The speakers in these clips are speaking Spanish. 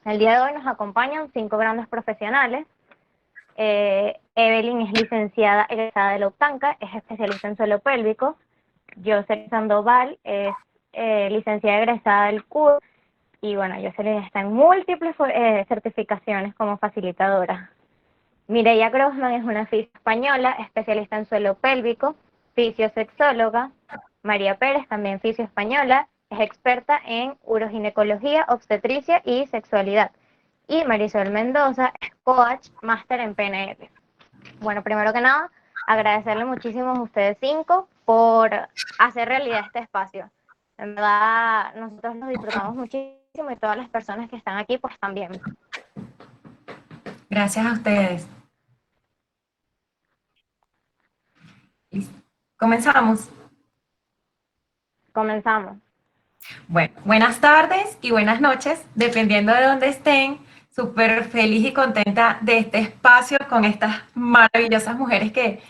El día de hoy nos acompañan 5 grandes profesionales. Evelyn es licenciada egresada de la UTANCA, es especialista en suelo pélvico. Jocelyn Sandoval es licenciada egresada del CUR. Y bueno, Jocelyn está en múltiples certificaciones como facilitadora. Mireia Grossman es una fisio española, especialista en suelo pélvico, fisiosexóloga. María Pérez, también fisio española, es experta en uroginecología, obstetricia y sexualidad. Y Marisol Mendoza es coach, máster en PNL. Bueno, primero que nada, agradecerle muchísimo a ustedes 5 por hacer realidad este espacio. En verdad, nosotros nos disfrutamos muchísimo y todas las personas que están aquí, pues también. Gracias a ustedes. ¿Listo? Comenzamos. Comenzamos. Bueno, buenas tardes y buenas noches, dependiendo de dónde estén. Súper feliz y contenta de este espacio con estas maravillosas mujeres que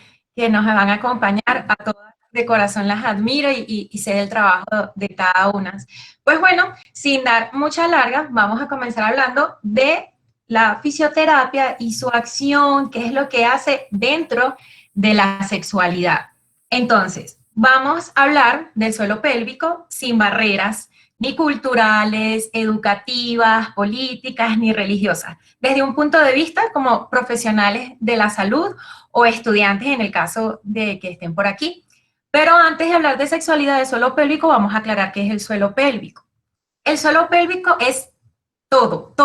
nos van a acompañar. A todas de corazón las admiro y sé del trabajo de cada una. Pues bueno, sin dar mucha larga, vamos a comenzar hablando de la fisioterapia y su acción, qué es lo que hace dentro de la sexualidad. Entonces, vamos a hablar del suelo pélvico sin barreras, ni culturales, educativas, políticas, ni religiosas, desde un punto de vista como profesionales de la salud o estudiantes en el caso de que estén por aquí. Pero antes de hablar de sexualidad del suelo pélvico, vamos a aclarar qué es el suelo pélvico. El suelo pélvico es todo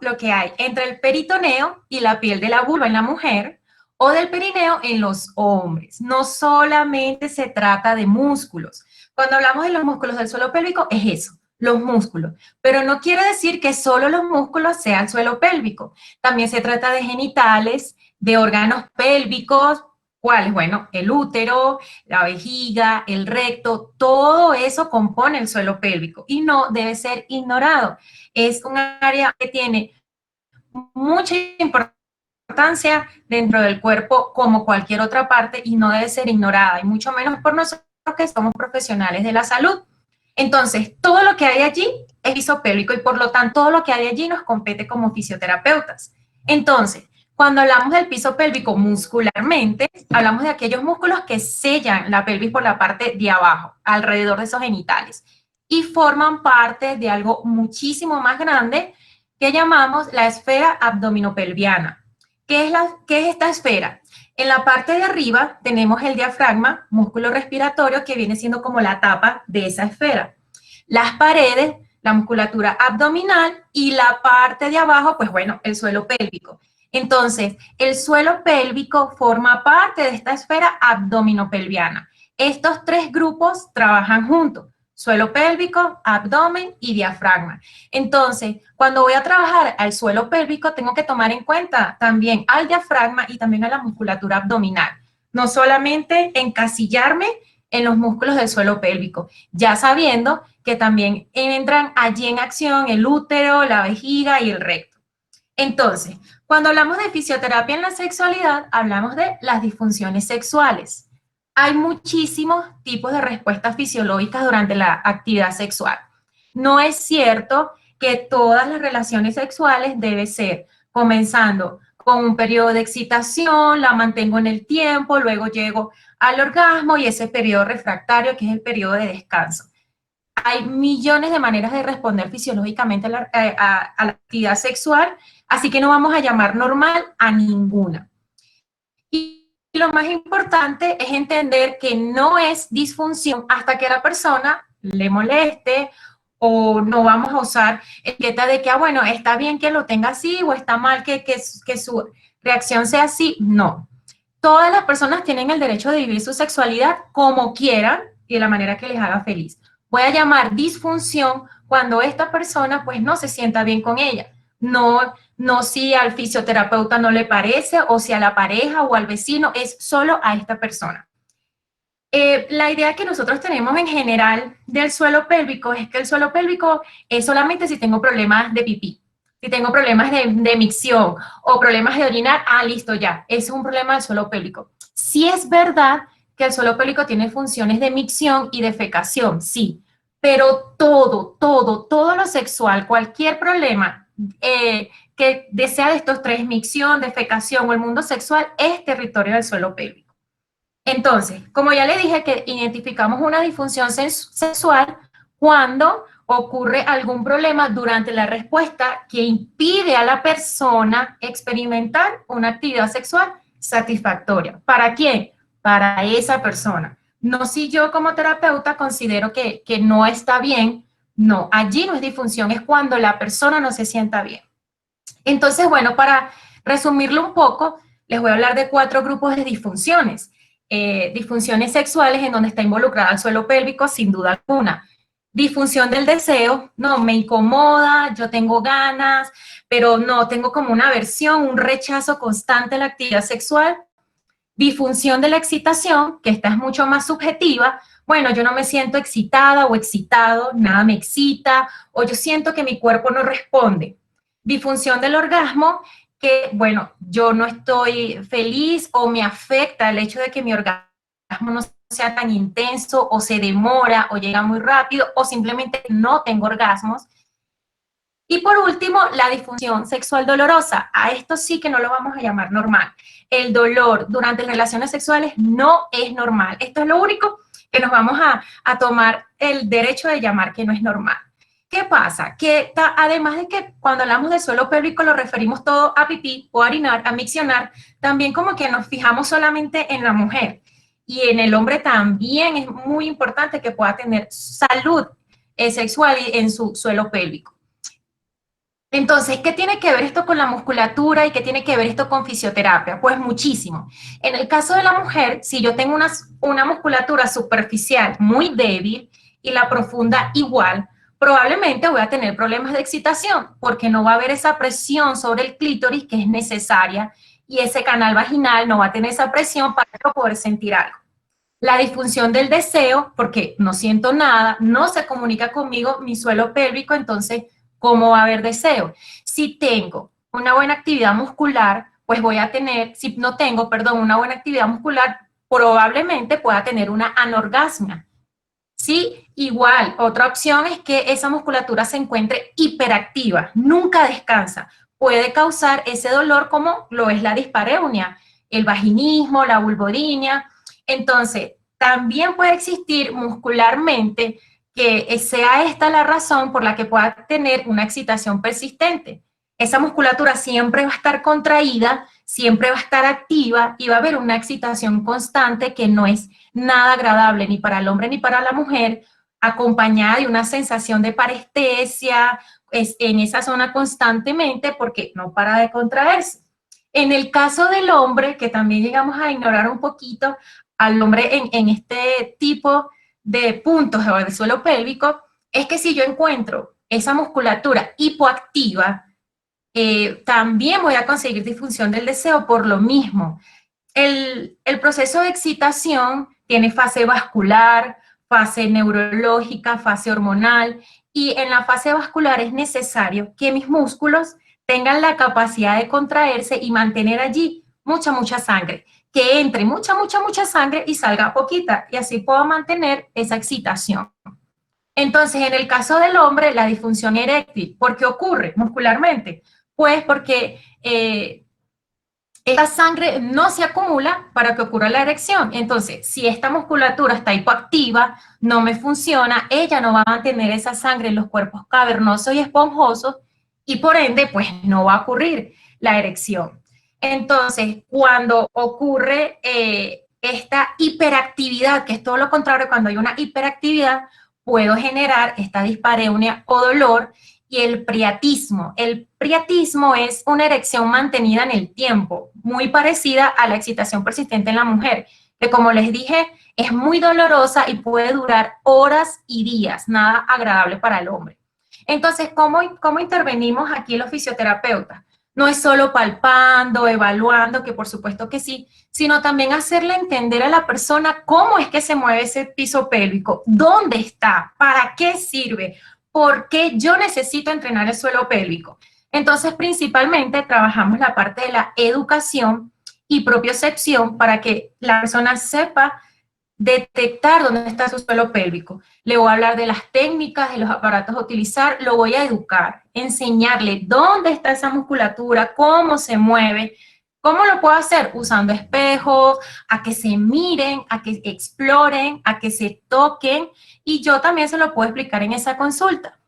lo que hay entre el peritoneo y la piel de la vulva en la mujer o del perineo en los hombres. No solamente se trata de músculos. Cuando hablamos de los músculos del suelo pélvico, es eso, los músculos. Pero no quiere decir que solo los músculos sean suelo pélvico. También se trata de genitales, de órganos pélvicos. ¿Cuáles? Bueno, el útero, la vejiga, el recto, todo eso compone el suelo pélvico y no debe ser ignorado. Es un área que tiene mucha importancia dentro del cuerpo como cualquier otra parte y no debe ser ignorada, y mucho menos por nosotros que somos profesionales de la salud. Entonces, todo lo que hay allí es isopélvico y por lo tanto todo lo que hay allí nos compete como fisioterapeutas. Entonces, cuando hablamos del piso pélvico muscularmente, hablamos de aquellos músculos que sellan la pelvis por la parte de abajo, alrededor de esos genitales, y forman parte de algo muchísimo más grande que llamamos la esfera abdominopelviana. ¿Qué es esta esfera? En la parte de arriba tenemos el diafragma, músculo respiratorio, que viene siendo como la tapa de esa esfera. Las paredes, la musculatura abdominal, y la parte de abajo, pues bueno, el suelo pélvico. Entonces, el suelo pélvico forma parte de esta esfera abdominopelviana. Estos 3 grupos trabajan juntos: suelo pélvico, abdomen y diafragma. Entonces, cuando voy a trabajar al suelo pélvico, tengo que tomar en cuenta también al diafragma y también a la musculatura abdominal. No solamente encasillarme en los músculos del suelo pélvico, ya sabiendo que también entran allí en acción el útero, la vejiga y el recto. Entonces, cuando hablamos de fisioterapia en la sexualidad, hablamos de las disfunciones sexuales. Hay muchísimos tipos de respuestas fisiológicas durante la actividad sexual. No es cierto que todas las relaciones sexuales deben ser comenzando con un periodo de excitación, la mantengo en el tiempo, luego llego al orgasmo y ese periodo refractario que es el periodo de descanso. Hay millones de maneras de responder fisiológicamente a la actividad sexual, así que no vamos a llamar normal a ninguna. Y lo más importante es entender que no es disfunción hasta que a la persona le moleste, o no vamos a usar etiqueta de que, bueno, está bien que lo tenga así o está mal que su reacción sea así. No. Todas las personas tienen el derecho de vivir su sexualidad como quieran y de la manera que les haga feliz. Voy a llamar disfunción cuando esta persona pues no se sienta bien con ella. No si al fisioterapeuta no le parece, o si a la pareja o al vecino, es solo a esta persona. La idea que nosotros tenemos en general del suelo pélvico es que el suelo pélvico es solamente si tengo problemas de pipí, si tengo problemas de micción o problemas de orinar, listo, ya, ese es un problema del suelo pélvico. Sí es verdad que el suelo pélvico tiene funciones de micción y de fecación, sí, pero todo lo sexual, cualquier problema que sea de estos tres, micción, defecación o el mundo sexual, es territorio del suelo pélvico. Entonces, como ya le dije que identificamos una disfunción sexual cuando ocurre algún problema durante la respuesta que impide a la persona experimentar una actividad sexual satisfactoria. ¿Para quién? Para esa persona. No si yo como terapeuta considero que no está bien, no, allí no es disfunción, es cuando la persona no se sienta bien. Entonces, bueno, para resumirlo un poco, les voy a hablar de 4 grupos de disfunciones. Disfunciones sexuales en donde está involucrada el suelo pélvico, sin duda alguna. Disfunción del deseo, no, me incomoda, yo tengo ganas, pero no, tengo como una aversión, un rechazo constante a la actividad sexual. Disfunción de la excitación, que esta es mucho más subjetiva. Bueno, yo no me siento excitada o excitado, nada me excita, o yo siento que mi cuerpo no responde. Disfunción del orgasmo, que bueno, yo no estoy feliz o me afecta el hecho de que mi orgasmo no sea tan intenso o se demora o llega muy rápido o simplemente no tengo orgasmos. Y por último, la disfunción sexual dolorosa. A esto sí que no lo vamos a llamar normal. El dolor durante las relaciones sexuales no es normal. Esto es lo único que nos vamos a tomar el derecho de llamar que no es normal. ¿Qué pasa? Que además de que cuando hablamos del suelo pélvico lo referimos todo a pipí o a orinar, a miccionar, también como que nos fijamos solamente en la mujer. Y en el hombre también es muy importante que pueda tener salud sexual en su suelo pélvico. Entonces, ¿qué tiene que ver esto con la musculatura y qué tiene que ver esto con fisioterapia? Pues muchísimo. En el caso de la mujer, si yo tengo una musculatura superficial muy débil y la profunda igual, probablemente voy a tener problemas de excitación porque no va a haber esa presión sobre el clítoris que es necesaria y ese canal vaginal no va a tener esa presión para poder sentir algo. La disfunción del deseo, porque no siento nada, no se comunica conmigo mi suelo pélvico, entonces, ¿cómo va a haber deseo? Si tengo una buena actividad muscular, pues voy a tener, si no tengo, perdón, una buena actividad muscular, probablemente pueda tener una anorgasmia. Sí, igual, otra opción es que esa musculatura se encuentre hiperactiva, nunca descansa. Puede causar ese dolor como lo es la dispareunia, el vaginismo, la vulvodinia. Entonces, también puede existir muscularmente que sea esta la razón por la que pueda tener una excitación persistente. Esa musculatura siempre va a estar contraída, siempre va a estar activa y va a haber una excitación constante que no es nada agradable ni para el hombre ni para la mujer, acompañada de una sensación de parestesia en esa zona constantemente porque no para de contraerse. En el caso del hombre, que también llegamos a ignorar un poquito al hombre en este tipo de puntos del suelo pélvico, es que si yo encuentro esa musculatura hipoactiva, también voy a conseguir disfunción del deseo por lo mismo. El proceso de excitación tiene fase vascular, fase neurológica, fase hormonal, y en la fase vascular es necesario que mis músculos tengan la capacidad de contraerse y mantener allí mucha sangre, que entre mucha sangre y salga poquita, y así puedo mantener esa excitación. Entonces, en el caso del hombre, la disfunción eréctil, ¿por qué ocurre muscularmente? Pues porque esta sangre no se acumula para que ocurra la erección. Entonces, si esta musculatura está hipoactiva, no me funciona, ella no va a mantener esa sangre en los cuerpos cavernosos y esponjosos y por ende, pues no va a ocurrir la erección. Entonces, cuando ocurre esta hiperactividad, que es todo lo contrario, cuando hay una hiperactividad, puedo generar esta dispareunia o dolor y el priatismo. El priatismo es una erección mantenida en el tiempo, muy parecida a la excitación persistente en la mujer, que como les dije, es muy dolorosa y puede durar horas y días, nada agradable para el hombre. Entonces, ¿cómo intervenimos aquí los fisioterapeutas? No es solo palpando, evaluando, que por supuesto que sí, sino también hacerle entender a la persona cómo es que se mueve ese piso pélvico, dónde está, para qué sirve, por qué yo necesito entrenar el suelo pélvico. Entonces, principalmente trabajamos la parte de la educación y propiocepción para que la persona sepa detectar dónde está su suelo pélvico. Le voy a hablar de las técnicas, de los aparatos a utilizar, lo voy a educar, enseñarle dónde está esa musculatura, cómo se mueve. ¿Cómo lo puedo hacer? Usando espejos, a que se miren, a que exploren, a que se toquen, y yo también se lo puedo explicar en esa consulta.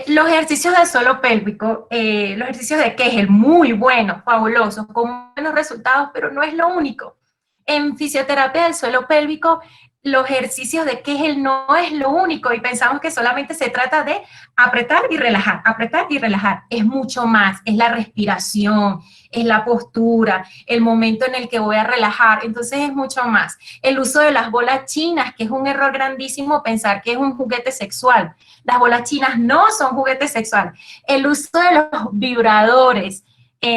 Los ejercicios del suelo pélvico, los ejercicios de Kegel, muy buenos, fabulosos, con buenos resultados, pero no es lo único. En fisioterapia del suelo pélvico, los ejercicios de Kegel no es lo único y pensamos que solamente se trata de apretar y relajar, apretar y relajar. Es mucho más, es la respiración, es la postura, el momento en el que voy a relajar, entonces es mucho más. El uso de las bolas chinas, que es un error grandísimo pensar que es un juguete sexual. Las bolas chinas no son juguetes sexuales. El uso de los vibradores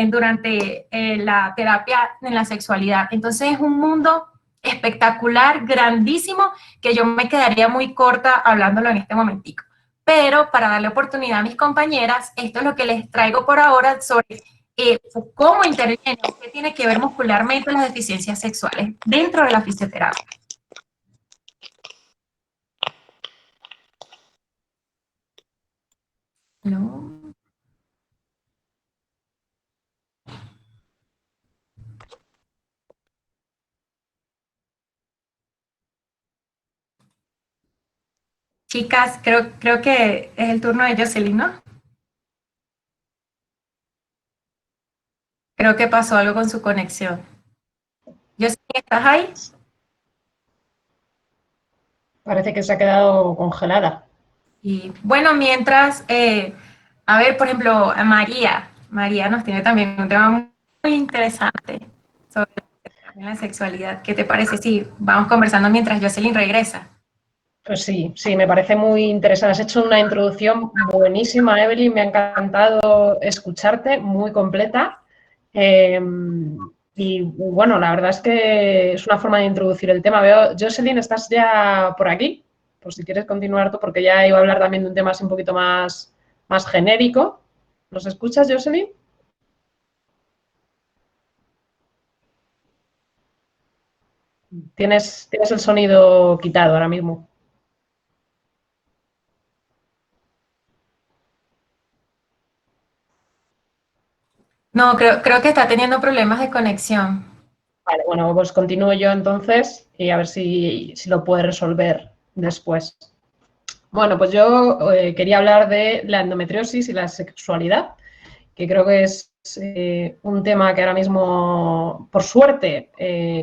durante la terapia en la sexualidad. Entonces es un mundo espectacular, grandísimo, que yo me quedaría muy corta hablándolo en este momentico. Pero para darle oportunidad a mis compañeras, esto es lo que les traigo por ahora sobre cómo interviene, qué tiene que ver muscularmente las deficiencias sexuales dentro de la fisioterapia. ¿No? Chicas, creo que es el turno de Jocelyn, ¿no? Creo que pasó algo con su conexión. Jocelyn, ¿estás ahí? Parece que se ha quedado congelada. Y bueno, mientras, a ver, por ejemplo, a María nos tiene también un tema muy interesante sobre la sexualidad. ¿Qué te parece si vamos conversando mientras Jocelyn regresa? Pues sí, sí, me parece muy interesante. Has hecho una introducción buenísima, Evelyn. Me ha encantado escucharte, muy completa. Eh, y bueno, la verdad es que es una forma de introducir el tema. Veo, Jocelyn, ¿estás ya por aquí? Por si quieres continuar tú, porque ya iba a hablar también de un tema así un poquito más genérico. ¿Nos escuchas, Jocelyn? Tienes el sonido quitado ahora mismo. No, creo que está teniendo problemas de conexión. Vale, bueno, pues continúo yo entonces y a ver si lo puede resolver después. Bueno, pues yo quería hablar de la endometriosis y la sexualidad, que creo que es un tema que ahora mismo, por suerte,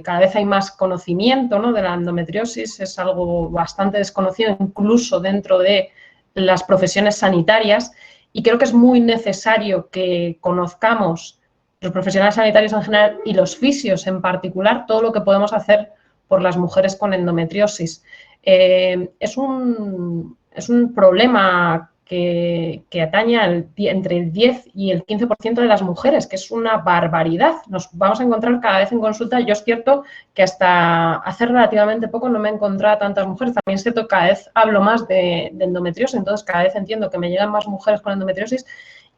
cada vez hay más conocimiento, ¿no?, de la endometriosis. Es algo bastante desconocido incluso dentro de las profesiones sanitarias y creo que es muy necesario que conozcamos los profesionales sanitarios en general y los fisios en particular todo lo que podemos hacer por las mujeres con endometriosis. Es un problema que atañe entre el 10 y el 15% de las mujeres, que es una barbaridad. Nos vamos a encontrar cada vez en consulta. Yo es cierto que hasta hace relativamente poco no me he encontrado a tantas mujeres. También es cierto que cada vez hablo más de endometriosis, entonces cada vez entiendo que me llegan más mujeres con endometriosis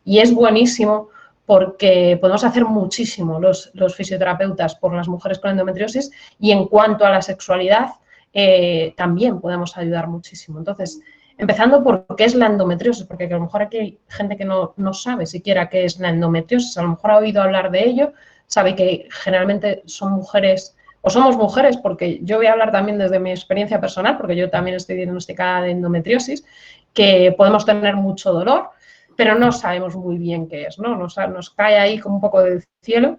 y es buenísimo porque podemos hacer muchísimo los fisioterapeutas por las mujeres con endometriosis y en cuanto a la sexualidad también podemos ayudar muchísimo. Entonces, empezando por qué es la endometriosis, porque a lo mejor aquí hay gente que no sabe siquiera qué es la endometriosis, a lo mejor ha oído hablar de ello, sabe que generalmente son mujeres o somos mujeres, porque yo voy a hablar también desde mi experiencia personal, porque yo también estoy diagnosticada de endometriosis, que podemos tener mucho dolor, pero no sabemos muy bien qué es, ¿no? Nos cae ahí como un poco del cielo.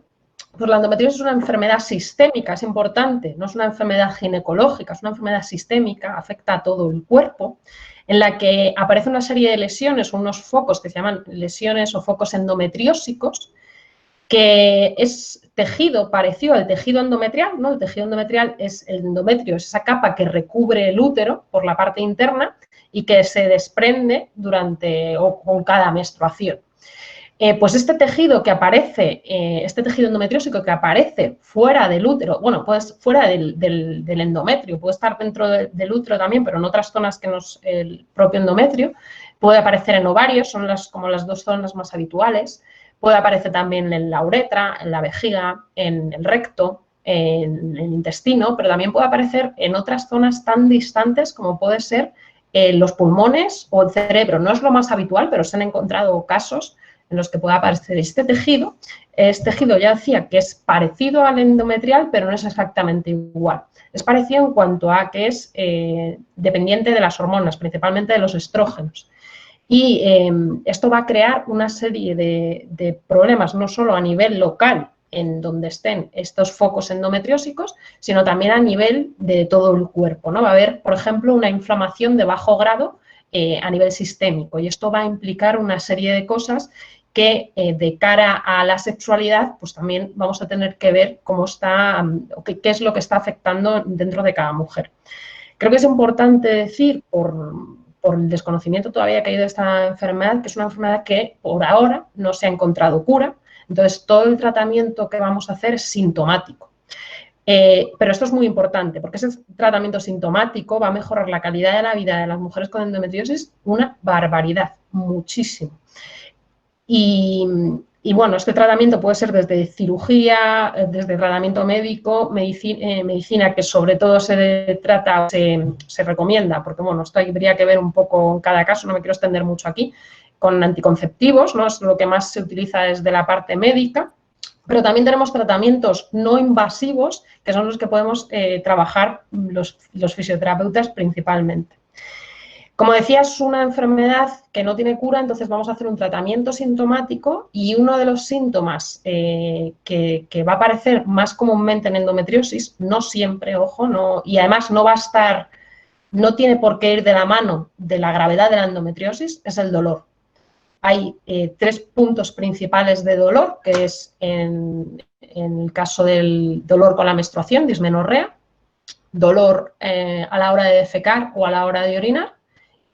Pues la endometriosis es una enfermedad sistémica, es importante, no es una enfermedad ginecológica, es una enfermedad sistémica, afecta a todo el cuerpo, en la que aparece una serie de lesiones o unos focos que se llaman lesiones o focos endometriósicos, que es tejido parecido al tejido endometrial, ¿no? El tejido endometrial es el endometrio, es esa capa que recubre el útero por la parte interna y que se desprende durante o con cada menstruación. Pues este tejido que aparece, este tejido endometriósico que aparece fuera del útero, bueno, pues fuera del endometrio, puede estar dentro del útero también, pero en otras zonas que no es el propio endometrio, puede aparecer en ovarios, son como las dos zonas más habituales, puede aparecer también en la uretra, en la vejiga, en el recto, en el intestino, pero también puede aparecer en otras zonas tan distantes como puede ser los pulmones o el cerebro. No es lo más habitual, pero se han encontrado casos en los que puede aparecer este tejido. Este tejido ya decía que es parecido al endometrial, pero no es exactamente igual. Es parecido en cuanto a que es dependiente de las hormonas, principalmente de los estrógenos. Y esto va a crear una serie de problemas, no solo a nivel local, en donde estén estos focos endometriósicos, sino también a nivel de todo el cuerpo, ¿no? Va a haber, por ejemplo, una inflamación de bajo grado a nivel sistémico, y esto va a implicar una serie de cosas que de cara a la sexualidad, pues también vamos a tener que ver cómo está, qué es lo que está afectando dentro de cada mujer. Creo que es importante decir, por el desconocimiento todavía que hay de esta enfermedad, que es una enfermedad que por ahora no se ha encontrado cura. Entonces, todo el tratamiento que vamos a hacer es sintomático. Pero esto es muy importante, porque ese tratamiento sintomático va a mejorar la calidad de la vida de las mujeres con endometriosis una barbaridad, muchísimo. Y bueno, este tratamiento puede ser desde cirugía, desde tratamiento médico, medicina que sobre todo se trata, se recomienda, porque bueno, esto habría que ver un poco en cada caso, no me quiero extender mucho aquí, con anticonceptivos, ¿no? Es lo que más se utiliza desde la parte médica, pero también tenemos tratamientos no invasivos, que son los que podemos trabajar los fisioterapeutas principalmente. Como decía, es una enfermedad que no tiene cura, entonces vamos a hacer un tratamiento sintomático, y uno de los síntomas que va a aparecer más comúnmente en endometriosis, no siempre, ojo, no, y además no va a estar, no tiene por qué ir de la mano de la gravedad de la endometriosis, es el dolor. Hay 3 puntos principales de dolor, que es en el caso del dolor con la menstruación, dismenorrea, dolor a la hora de defecar o a la hora de orinar,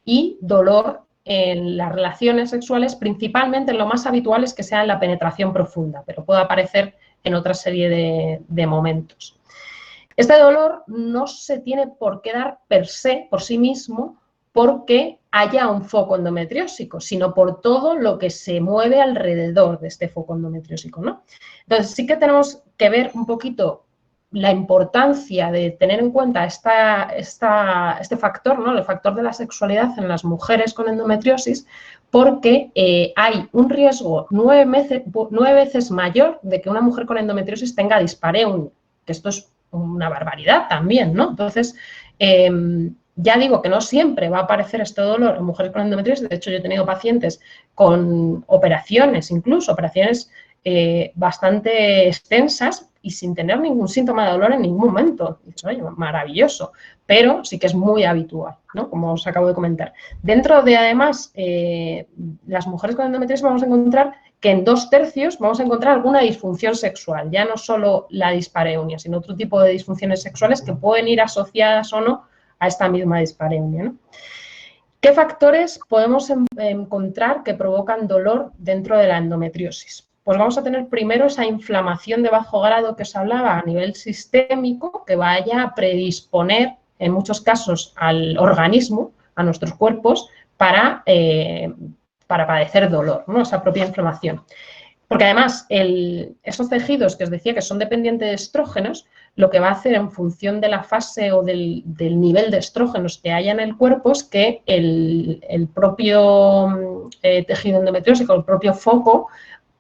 y dolor en las relaciones sexuales, principalmente en lo más habitual es que sea en la penetración profunda, pero puede aparecer en otra serie de momentos. Este dolor no se tiene por qué dar per se, por sí mismo, porque haya un foco endometriósico, sino por todo lo que se mueve alrededor de este foco endometriósico, ¿no? Entonces sí que tenemos que ver un poquito la importancia de tener en cuenta este factor, ¿no? El factor de la sexualidad en las mujeres con endometriosis, porque hay un riesgo 9 veces mayor de que una mujer con endometriosis tenga dispareunia, que esto es una barbaridad también, ¿no? Entonces, ya digo que no siempre va a aparecer este dolor en mujeres con endometriosis. De hecho, yo he tenido pacientes con operaciones, incluso operaciones bastante extensas y sin tener ningún síntoma de dolor en ningún momento. Y dices, oye, maravilloso, pero sí que es muy habitual, ¿no? Como os acabo de comentar. Dentro de, además, las mujeres con endometriosis vamos a encontrar que en 2/3 vamos a encontrar alguna disfunción sexual, ya no solo la dispareunia, sino otro tipo de disfunciones sexuales que pueden ir asociadas o no a esta misma dispareunia, ¿no? ¿Qué factores podemos encontrar que provocan dolor dentro de la endometriosis? Pues vamos a tener primero esa inflamación de bajo grado que os hablaba a nivel sistémico, que vaya a predisponer en muchos casos al organismo, a nuestros cuerpos, para padecer dolor, ¿no? Esa propia inflamación. Porque además esos tejidos que os decía que son dependientes de estrógenos, lo que va a hacer en función de la fase o del nivel de estrógenos que haya en el cuerpo es que el propio tejido endometriósico, el propio foco,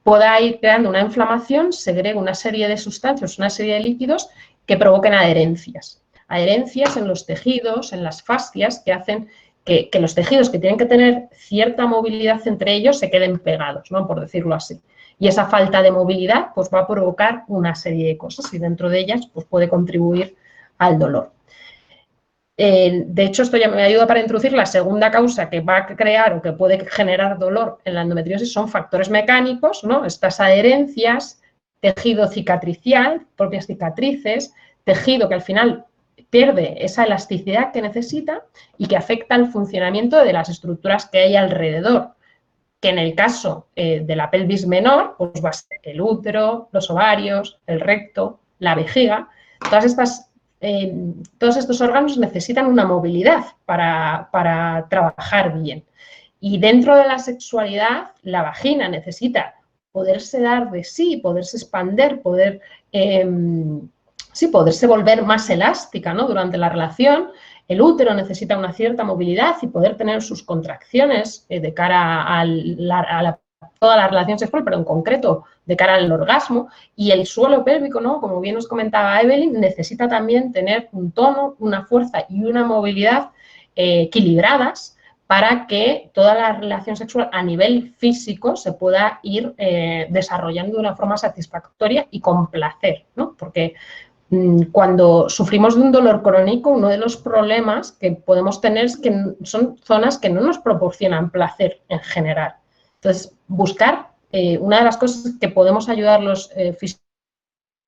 pueda ir creando una inflamación, segregue una serie de sustancias, una serie de líquidos que provoquen adherencias. Adherencias en los tejidos, en las fascias, que hacen que los tejidos que tienen que tener cierta movilidad entre ellos se queden pegados, ¿no? Por decirlo así. Y esa falta de movilidad pues, va a provocar una serie de cosas y dentro de ellas pues, puede contribuir al dolor. De hecho, esto ya me ayuda para introducir la segunda causa que va a crear o que puede generar dolor en la endometriosis, son factores mecánicos, ¿no? Estas adherencias, tejido cicatricial, propias cicatrices, tejido que al final pierde esa elasticidad que necesita y que afecta al funcionamiento de las estructuras que hay alrededor, que en el caso de la pelvis menor, pues va a ser el útero, los ovarios, el recto, la vejiga. Todos estos órganos necesitan una movilidad para trabajar bien. Y dentro de la sexualidad, la vagina necesita poderse dar de sí, poderse expander, poder sí, poderse volver más elástica, ¿no? Durante la relación. El útero necesita una cierta movilidad y poder tener sus contracciones de cara a toda la relación sexual, pero en concreto de cara al orgasmo. Y el suelo pélvico, ¿no? Como bien nos comentaba Evelyn, necesita también tener un tono, una fuerza y una movilidad equilibradas para que toda la relación sexual a nivel físico se pueda ir desarrollando de una forma satisfactoria y con placer, ¿no? Porque cuando sufrimos de un dolor crónico, uno de los problemas que podemos tener es que son zonas que no nos proporcionan placer en general. Entonces, buscar, una de las cosas que podemos ayudar los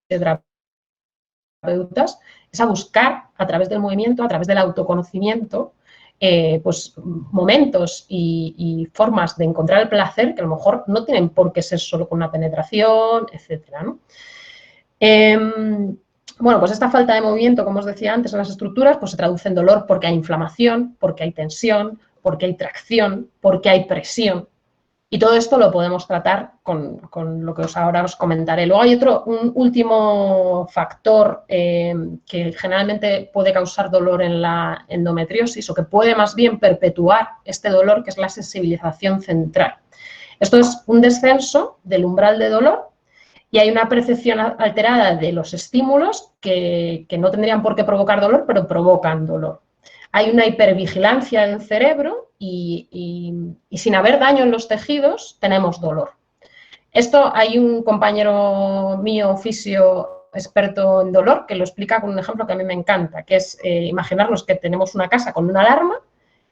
fisioterapeutas es a buscar a través del movimiento, a través del autoconocimiento, pues momentos y formas de encontrar el placer que a lo mejor no tienen por qué ser solo con una penetración, etcétera, ¿no? Bueno, pues esta falta de movimiento, como os decía antes, en las estructuras, pues se traduce en dolor porque hay inflamación, porque hay tensión, porque hay tracción, porque hay presión. Y todo esto lo podemos tratar con lo que ahora os comentaré. Luego hay un último factor que generalmente puede causar dolor en la endometriosis o que puede más bien perpetuar este dolor, que es la sensibilización central. Esto es un descenso del umbral de dolor y hay una percepción alterada de los estímulos que no tendrían por qué provocar dolor, pero provocan dolor. Hay una hipervigilancia del cerebro y sin haber daño en los tejidos tenemos dolor. Esto hay un compañero mío, fisio, experto en dolor, que lo explica con un ejemplo que a mí me encanta, que es imaginarnos que tenemos una casa con una alarma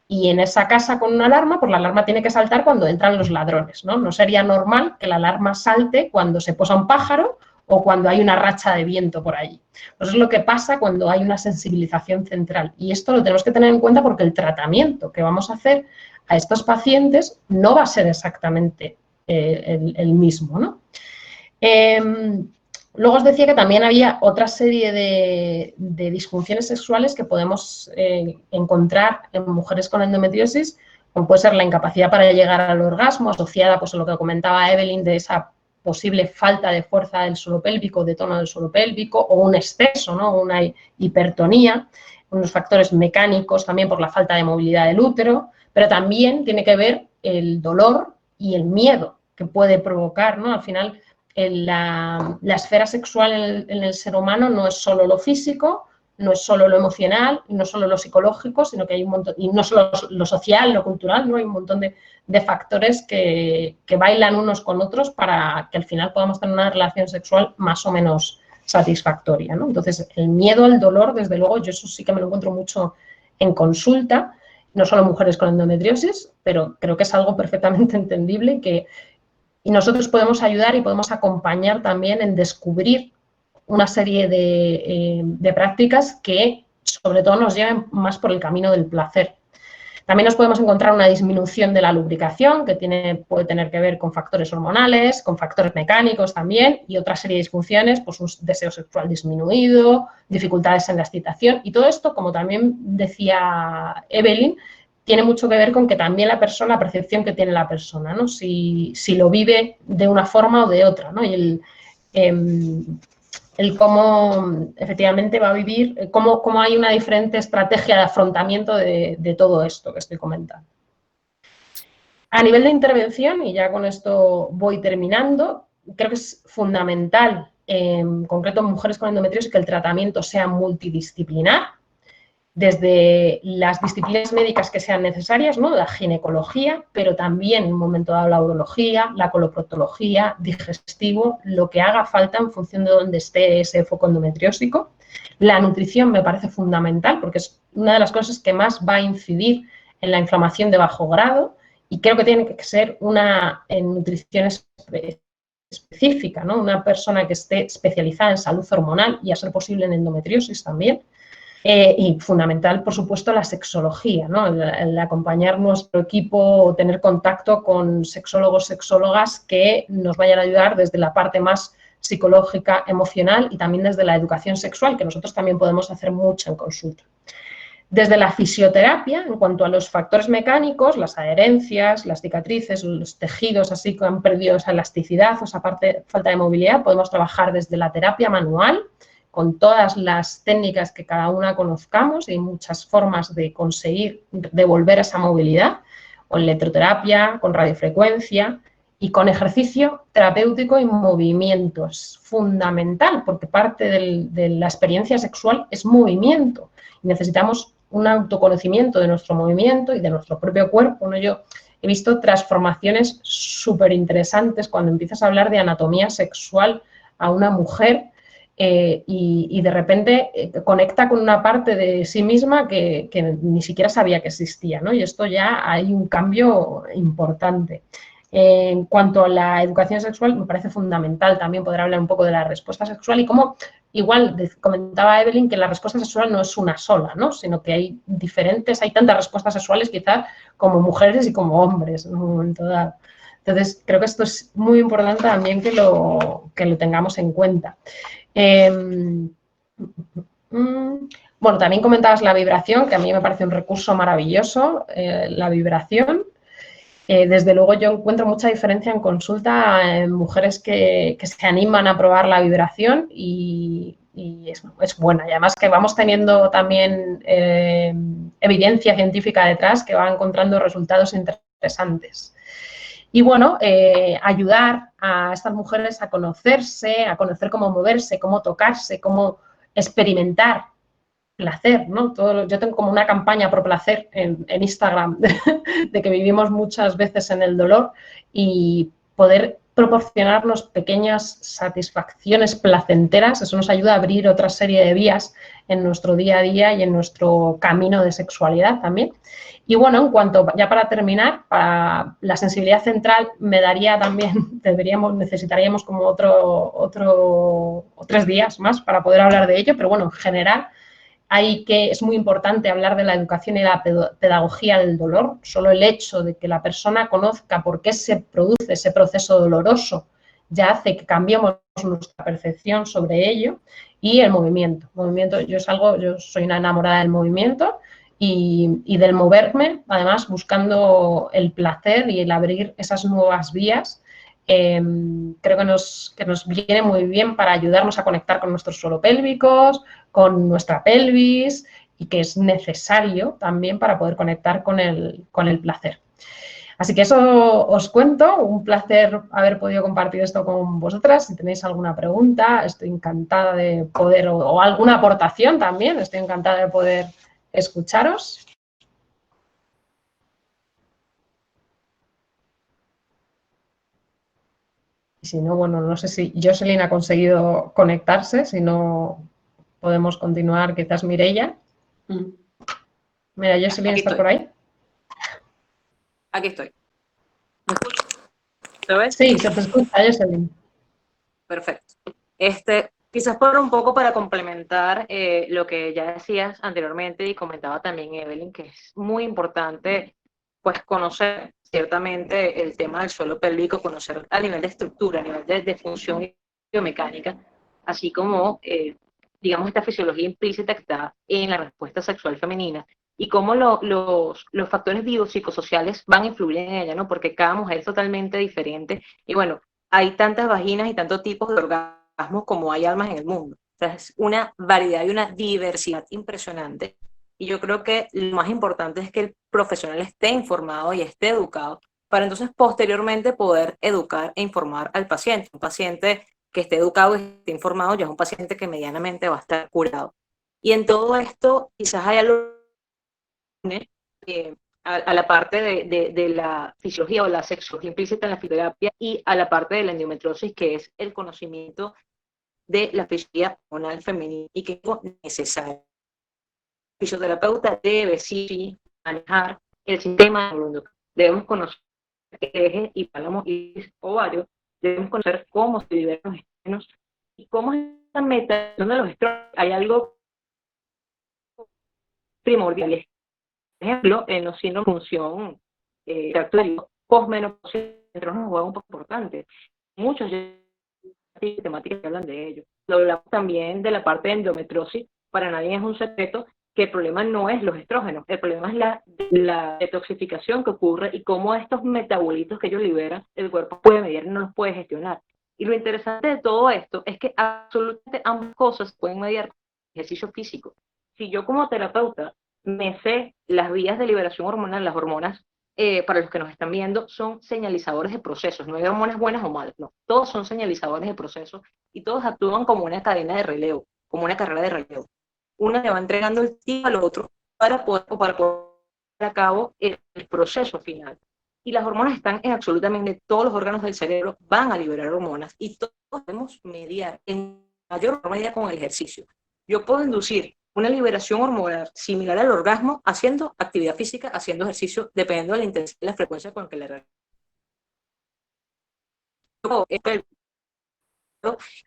y en esa casa con una alarma, pues la alarma tiene que saltar cuando entran los ladrones, ¿no? No sería normal que la alarma salte cuando se posa un pájaro o cuando hay una racha de viento por allí. Pues es lo que pasa cuando hay una sensibilización central. Y esto lo tenemos que tener en cuenta porque el tratamiento que vamos a hacer a estos pacientes no va a ser exactamente el mismo, ¿no? Luego os decía que también había otra serie de disfunciones sexuales que podemos encontrar en mujeres con endometriosis, como puede ser la incapacidad para llegar al orgasmo, asociada pues, a lo que comentaba Evelyn de esa posible falta de fuerza del suelo pélvico, de tono del suelo pélvico, o un exceso, ¿no? Una hipertonía, unos factores mecánicos también por la falta de movilidad del útero, pero también tiene que ver el dolor y el miedo que puede provocar, ¿no? Al final, la esfera sexual en el ser humano no es solo lo físico, no es solo lo emocional, no solo lo psicológico, sino que hay un montón, y no solo lo social, lo cultural, ¿no? Hay un montón de factores que bailan unos con otros para que al final podamos tener una relación sexual más o menos satisfactoria, ¿no? Entonces, el miedo al dolor, desde luego, yo eso sí que me lo encuentro mucho en consulta, no solo mujeres con endometriosis, pero creo que es algo perfectamente entendible y nosotros podemos ayudar y podemos acompañar también en descubrir una serie de prácticas que sobre todo nos lleven más por el camino del placer. También nos podemos encontrar una disminución de la lubricación que puede tener que ver con factores hormonales, con factores mecánicos también y otra serie de disfunciones, pues un deseo sexual disminuido, dificultades en la excitación y todo esto, como también decía Evelyn, tiene mucho que ver con que también la percepción que tiene la persona, ¿no? Si lo vive de una forma o de otra, ¿no? Y el cómo efectivamente va a vivir, cómo hay una diferente estrategia de afrontamiento de todo esto que estoy comentando. A nivel de intervención, y ya con esto voy terminando, creo que es fundamental, en concreto en mujeres con endometriosis, que el tratamiento sea multidisciplinar, desde las disciplinas médicas que sean necesarias, ¿no? La ginecología, pero también en un momento dado la urología, la coloproctología, digestivo, lo que haga falta en función de dónde esté ese foco endometriósico. La nutrición me parece fundamental porque es una de las cosas que más va a incidir en la inflamación de bajo grado y creo que tiene que ser una nutrición específica, ¿no? Una persona que esté especializada en salud hormonal y a ser posible en endometriosis también. Y fundamental, por supuesto, la sexología, ¿no? El acompañar nuestro equipo o tener contacto con sexólogos, sexólogas que nos vayan a ayudar desde la parte más psicológica, emocional y también desde la educación sexual, que nosotros también podemos hacer mucho en consulta. Desde la fisioterapia, en cuanto a los factores mecánicos, las adherencias, las cicatrices, los tejidos así que han perdido esa elasticidad o esa falta de movilidad, podemos trabajar desde la terapia manual, con todas las técnicas que cada una conozcamos, y hay muchas formas de conseguir devolver esa movilidad, con electroterapia, con radiofrecuencia y con ejercicio terapéutico y movimiento. Es fundamental porque parte de la experiencia sexual es movimiento. Necesitamos un autoconocimiento de nuestro movimiento y de nuestro propio cuerpo, ¿no? Yo he visto transformaciones súper interesantes cuando empiezas a hablar de anatomía sexual a una mujer y de repente conecta con una parte de sí misma que ni siquiera sabía que existía, ¿no? Y esto ya hay un cambio importante. En cuanto a la educación sexual, me parece fundamental también poder hablar un poco de la respuesta sexual y cómo, igual comentaba Evelyn, que la respuesta sexual no es una sola, ¿no? Sino que hay diferentes, hay tantas respuestas sexuales quizás como mujeres y como hombres en un momento dado. Entonces, creo que esto es muy importante también que lo tengamos en cuenta. Bueno, también comentabas la vibración, que a mí me parece un recurso maravilloso, la vibración. Desde luego yo encuentro mucha diferencia en consulta en mujeres que se animan a probar la vibración y es buena. Y además que vamos teniendo también evidencia científica detrás que va encontrando resultados interesantes. Y bueno, ayudar a estas mujeres a conocerse, a conocer cómo moverse, cómo tocarse, cómo experimentar placer, ¿no? Yo tengo como una campaña pro placer en Instagram de que vivimos muchas veces en el dolor y poder proporcionarnos pequeñas satisfacciones placenteras, eso nos ayuda a abrir otra serie de vías en nuestro día a día y en nuestro camino de sexualidad también. Y bueno, en cuanto, ya para terminar, para la sensibilidad central me daría también, necesitaríamos como 3 días más para poder hablar de ello, pero bueno, en general es muy importante hablar de la educación y la pedagogía del dolor. Solo el hecho de que la persona conozca por qué se produce ese proceso doloroso ya hace que cambiemos nuestra percepción sobre ello. Y el movimiento. Yo soy una enamorada del movimiento y del moverme, además buscando el placer y el abrir esas nuevas vías. Creo que nos viene muy bien para ayudarnos a conectar con nuestros suelos pélvicos, con nuestra pelvis, y que es necesario también para poder conectar con el placer. Así que eso os cuento, un placer haber podido compartir esto con vosotras. Si tenéis alguna pregunta, estoy encantada de poder, o alguna aportación también, estoy encantada de poder escucharos. Y si no, bueno, no sé si Jocelyn ha conseguido conectarse, si no podemos continuar, quizás Mireia. Mira, Jocelyn está por ahí. Aquí estoy. ¿Me escuchas? ¿Se ve? Sí, se te escucha, Jocelyn. Perfecto. Quizás un poco para complementar lo que ya decías anteriormente y comentaba también Evelyn, que es muy importante pues conocer ciertamente el tema del suelo pélvico, conocer a nivel de estructura, a nivel de función biomecánica, así como, digamos, esta fisiología implícita que está en la respuesta sexual femenina y cómo los factores biopsicosociales van a influir en ella, ¿no? Porque cada mujer es totalmente diferente y bueno, hay tantas vaginas y tantos tipos de orgasmos como hay almas en el mundo. O sea, es una variedad y una diversidad impresionante. Y yo creo que lo más importante es que el profesional esté informado y esté educado para entonces posteriormente poder educar e informar al paciente. Un paciente que esté educado y esté informado ya es un paciente que medianamente va a estar curado. Y en todo esto quizás hay algo a la parte de la fisiología o la sexología implícita en la fisioterapia y a la parte de la endometriosis, que es el conocimiento de la fisiología hormonal femenina y que es necesario. El fisioterapeuta debe sí manejar el sistema endocrino. Debemos conocer eje, hipálamo y ovario. Debemos conocer cómo se liberan los estrógenos y cómo es la metación de los estrógenos. Hay algo primordial. Por ejemplo, en los síndromes de función posmenopausia, el estrógeno juega un poco importante. Muchos temáticas que hablan de ello. Lo hablamos también de la parte de endometriosis. Para nadie es un secreto que el problema no es los estrógenos, el problema es la detoxificación que ocurre y cómo estos metabolitos que ellos liberan, el cuerpo puede medir y no los puede gestionar. Y lo interesante de todo esto es que absolutamente ambas cosas pueden mediar con ejercicio físico. Si yo como terapeuta me sé las vías de liberación hormonal, las hormonas, para los que nos están viendo, son señalizadores de procesos, no hay hormonas buenas o malas, no, todos son señalizadores de procesos y todos actúan como una cadena de relevo, como una carrera de relevo. Una le va entregando el tiro al otro para poder llevar a cabo el proceso final. Y las hormonas están en absolutamente todos los órganos del cerebro, van a liberar hormonas y todos podemos mediar en mayor medida con el ejercicio. Yo puedo inducir una liberación hormonal similar al orgasmo haciendo actividad física, haciendo ejercicio, dependiendo de la intensidad y la frecuencia con la que la realizo.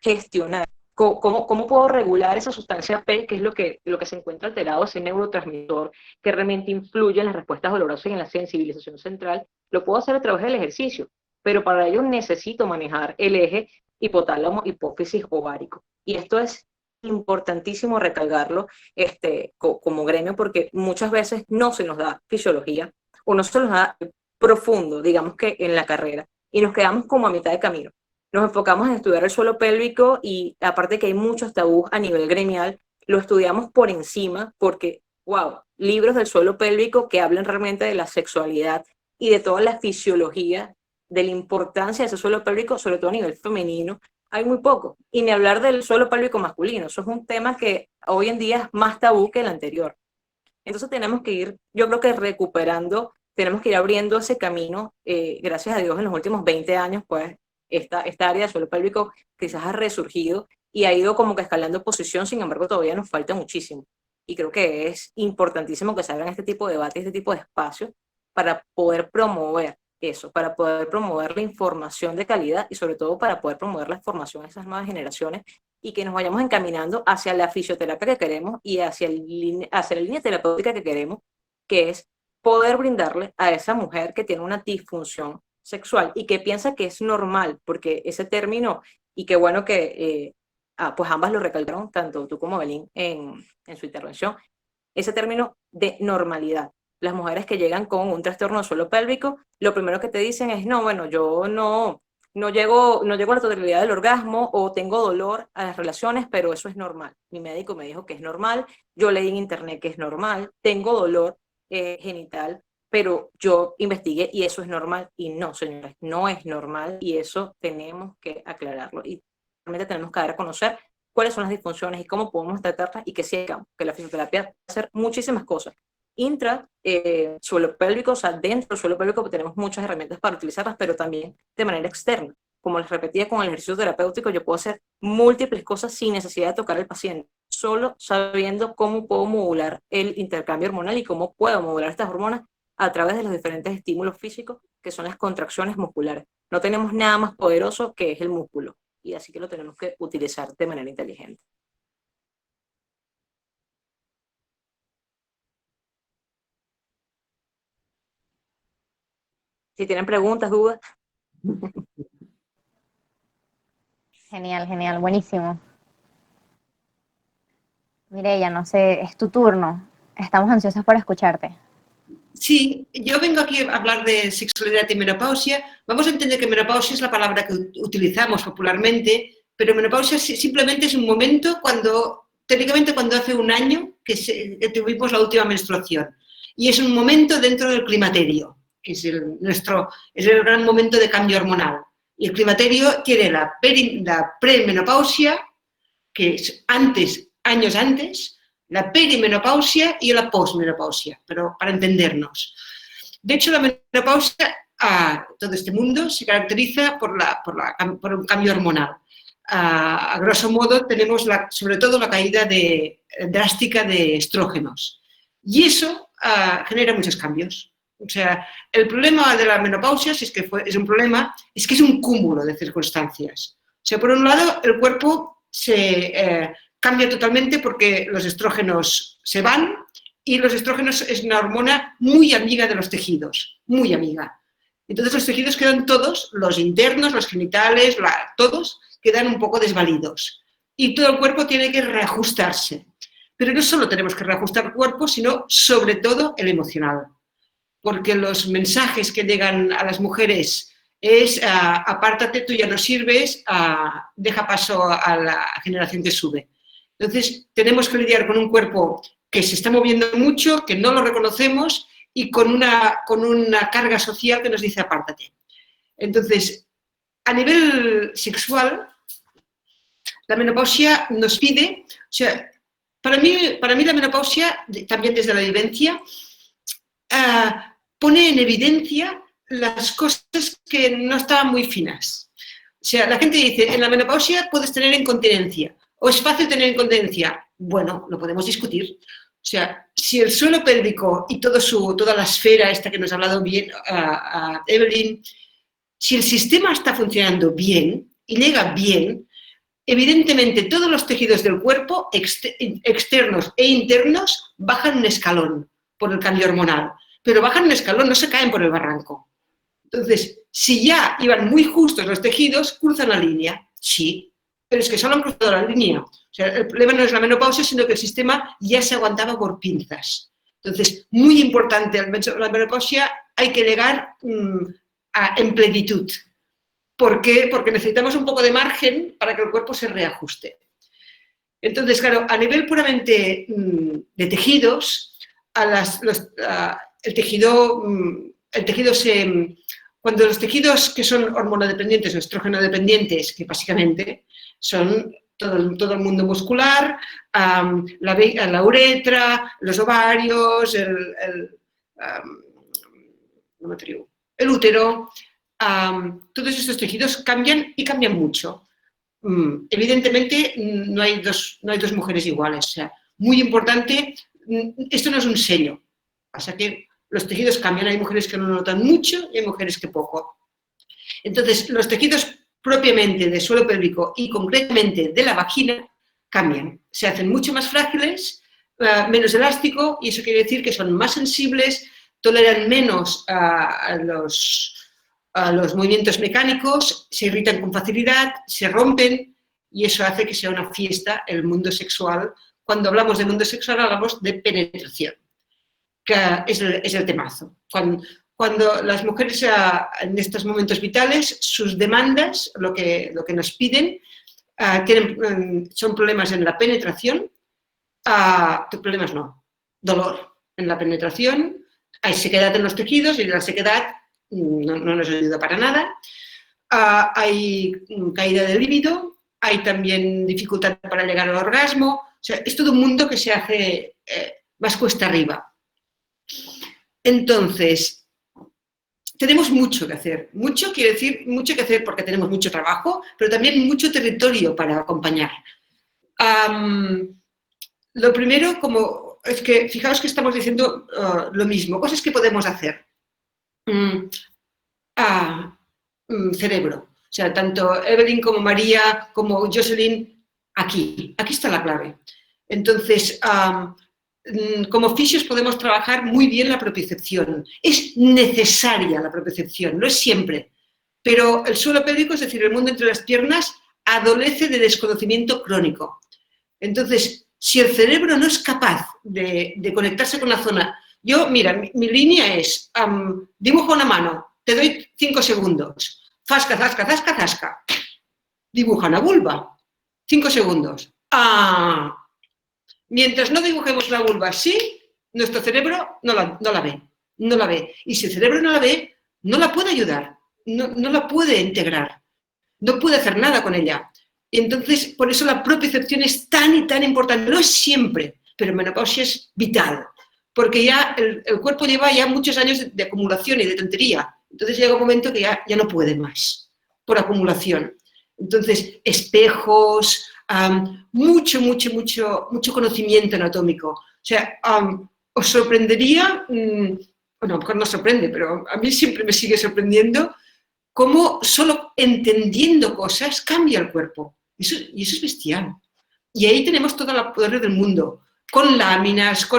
Gestionar. ¿Cómo puedo regular esa sustancia P, que es lo que se encuentra alterado, ese neurotransmisor que realmente influye en las respuestas dolorosas y en la sensibilización central? Lo puedo hacer a través del ejercicio, pero para ello necesito manejar el eje hipotálamo, hipófisis, ovárico. Y esto es importantísimo recalcarlo como gremio, porque muchas veces no se nos da fisiología o no se nos da profundo, digamos que en la carrera, y nos quedamos como a mitad de camino. Nos enfocamos en estudiar el suelo pélvico y aparte que hay muchos tabús a nivel gremial, lo estudiamos por encima porque, wow, libros del suelo pélvico que hablan realmente de la sexualidad y de toda la fisiología, de la importancia de ese suelo pélvico, sobre todo a nivel femenino, hay muy poco. Y ni hablar del suelo pélvico masculino, eso es un tema que hoy en día es más tabú que el anterior. Entonces tenemos que ir, yo creo que recuperando, tenemos que ir abriendo ese camino, gracias a Dios en los últimos 20 años, pues, esta área de suelo pélvico quizás ha resurgido y ha ido como que escalando posición, sin embargo todavía nos falta muchísimo. Y creo que es importantísimo que se hagan este tipo de debates, este tipo de espacios para poder promover eso, para poder promover la información de calidad y sobre todo para poder promover la formación a esas nuevas generaciones y que nos vayamos encaminando hacia la fisioterapia que queremos y hacia la línea terapéutica que queremos, que es poder brindarle a esa mujer que tiene una disfunción sexual y que piensa que es normal, porque ese término, y qué bueno que pues ambas lo recalcaron, tanto tú como Belín en su intervención, ese término de normalidad. Las mujeres que llegan con un trastorno de suelo pélvico, lo primero que te dicen es, no, bueno, yo no llego a la totalidad del orgasmo o tengo dolor a las relaciones, pero eso es normal. Mi médico me dijo que es normal, yo leí en internet que es normal, tengo dolor genital, pero yo investigué y eso es normal. Y no, señores, no es normal y eso tenemos que aclararlo. Y realmente tenemos que dar a conocer cuáles son las disfunciones y cómo podemos tratarlas y que sigan, que la fisioterapia va a hacer muchísimas cosas. Suelo pélvico, o sea, dentro del suelo pélvico tenemos muchas herramientas para utilizarlas, pero también de manera externa. Como les repetía, con el ejercicio terapéutico yo puedo hacer múltiples cosas sin necesidad de tocar al paciente, solo sabiendo cómo puedo modular el intercambio hormonal y cómo puedo modular estas hormonas a través de los diferentes estímulos físicos que son las contracciones musculares. No tenemos nada más poderoso que es el músculo y así que lo tenemos que utilizar de manera inteligente. Si tienen preguntas, dudas. Genial, genial, buenísimo. Mireia, no sé, es tu turno. Estamos ansiosas por escucharte. Sí, yo vengo aquí a hablar de sexualidad y menopausia. Vamos a entender que menopausia es la palabra que utilizamos popularmente, pero menopausia simplemente es un momento técnicamente cuando hace un año que tuvimos la última menstruación. Y es un momento dentro del climaterio, que es el gran momento de cambio hormonal. Y el climaterio tiene la premenopausia, que es años antes, la perimenopausia y la posmenopausia, pero para entendernos. De hecho, la menopausia a todo este mundo se caracteriza por un cambio hormonal. A grosso modo, tenemos sobre todo la caída drástica de estrógenos. Y eso genera muchos cambios. O sea, el problema de la menopausia, si es que es un problema, es que es un cúmulo de circunstancias. O sea, por un lado, el cuerpo se cambia totalmente porque los estrógenos se van y los estrógenos es una hormona muy amiga de los tejidos, muy amiga. Entonces los tejidos quedan todos, los internos, los genitales, todos quedan un poco desvalidos y todo el cuerpo tiene que reajustarse. Pero no solo tenemos que reajustar el cuerpo, sino sobre todo el emocional. Porque los mensajes que llegan a las mujeres es apártate, tú ya no sirves, deja paso a la generación que sube. Entonces, tenemos que lidiar con un cuerpo que se está moviendo mucho, que no lo reconocemos y con una carga social que nos dice apártate. Entonces, a nivel sexual, la menopausia nos pide, o sea, para mí la menopausia, también desde la vivencia, pone en evidencia las cosas que no estaban muy finas. O sea, la gente dice, en la menopausia puedes tener incontinencia, o es fácil tener incontinencia. Bueno, lo podemos discutir. O sea, si el suelo pélvico y toda la esfera esta que nos ha hablado bien Evelyn, si el sistema está funcionando bien y llega bien, evidentemente todos los tejidos del cuerpo, externos e internos, bajan un escalón por el cambio hormonal. Pero bajan un escalón, no se caen por el barranco. Entonces, si ya iban muy justos los tejidos, cruzan la línea. Sí, pero es que solo han cruzado la línea. O sea, el problema no es la menopausia, sino que el sistema ya se aguantaba por pinzas. Entonces, muy importante, la menopausia hay que llegar en plenitud. ¿Por qué? Porque necesitamos un poco de margen para que el cuerpo se reajuste. Entonces, claro, a nivel puramente de tejidos, el tejido cuando los tejidos que son hormonodependientes o estrógeno-dependientes, que básicamente son todo el mundo muscular, la uretra, los ovarios, el útero, todos estos tejidos cambian y cambian mucho. Evidentemente no hay dos mujeres iguales, o sea, muy importante, esto no es un sello, pasa que los tejidos cambian, hay mujeres que no notan mucho y hay mujeres que poco. Entonces, los tejidos propiamente del suelo pélvico y concretamente de la vagina cambian, se hacen mucho más frágiles, menos elástico, y eso quiere decir que son más sensibles, toleran menos a los movimientos mecánicos, se irritan con facilidad, se rompen, y eso hace que sea una fiesta el mundo sexual. Cuando hablamos de mundo sexual hablamos de penetración, que es el temazo. Cuando las mujeres en estos momentos vitales, sus demandas, lo que nos piden, son problemas en la penetración, problemas no, dolor en la penetración, hay sequedad en los tejidos y la sequedad no nos ayuda para nada, hay caída de líbido, hay también dificultad para llegar al orgasmo, o sea, es todo un mundo que se hace más cuesta arriba. Entonces, tenemos mucho que hacer. Mucho quiere decir mucho que hacer porque tenemos mucho trabajo, pero también mucho territorio para acompañar. Lo primero, es que fijaos que estamos diciendo lo mismo, cosas que podemos hacer. Cerebro. O sea, tanto Evelyn como María, como Jocelyn, aquí está la clave. Entonces, como fisios podemos trabajar muy bien la propiocepción. Es necesaria la propiocepción, no es siempre. Pero el suelo pélvico, es decir, el mundo entre las piernas, adolece de desconocimiento crónico. Entonces, si el cerebro no es capaz de conectarse con la zona... Mira, mi línea es, dibujo una mano, te doy 5 segundos. Zasca, zasca, zasca, zasca. Dibuja una vulva. 5 segundos. Mientras no dibujemos una vulva así, nuestro cerebro no la ve. Y si el cerebro no la ve, no la puede ayudar, no la puede integrar, no puede hacer nada con ella. Y entonces, por eso la propiocepción es tan y tan importante. No es siempre, pero en menopausia es vital, porque ya el cuerpo lleva ya muchos años de acumulación y de tontería. Entonces llega un momento que ya no puede más, por acumulación. Entonces, espejos... mucho conocimiento anatómico. O sea, os sorprendería, bueno, a lo mejor no sorprende, pero a mí siempre me sigue sorprendiendo cómo solo entendiendo cosas cambia el cuerpo. Y eso es bestial. Y ahí tenemos todo el poder del mundo, con láminas,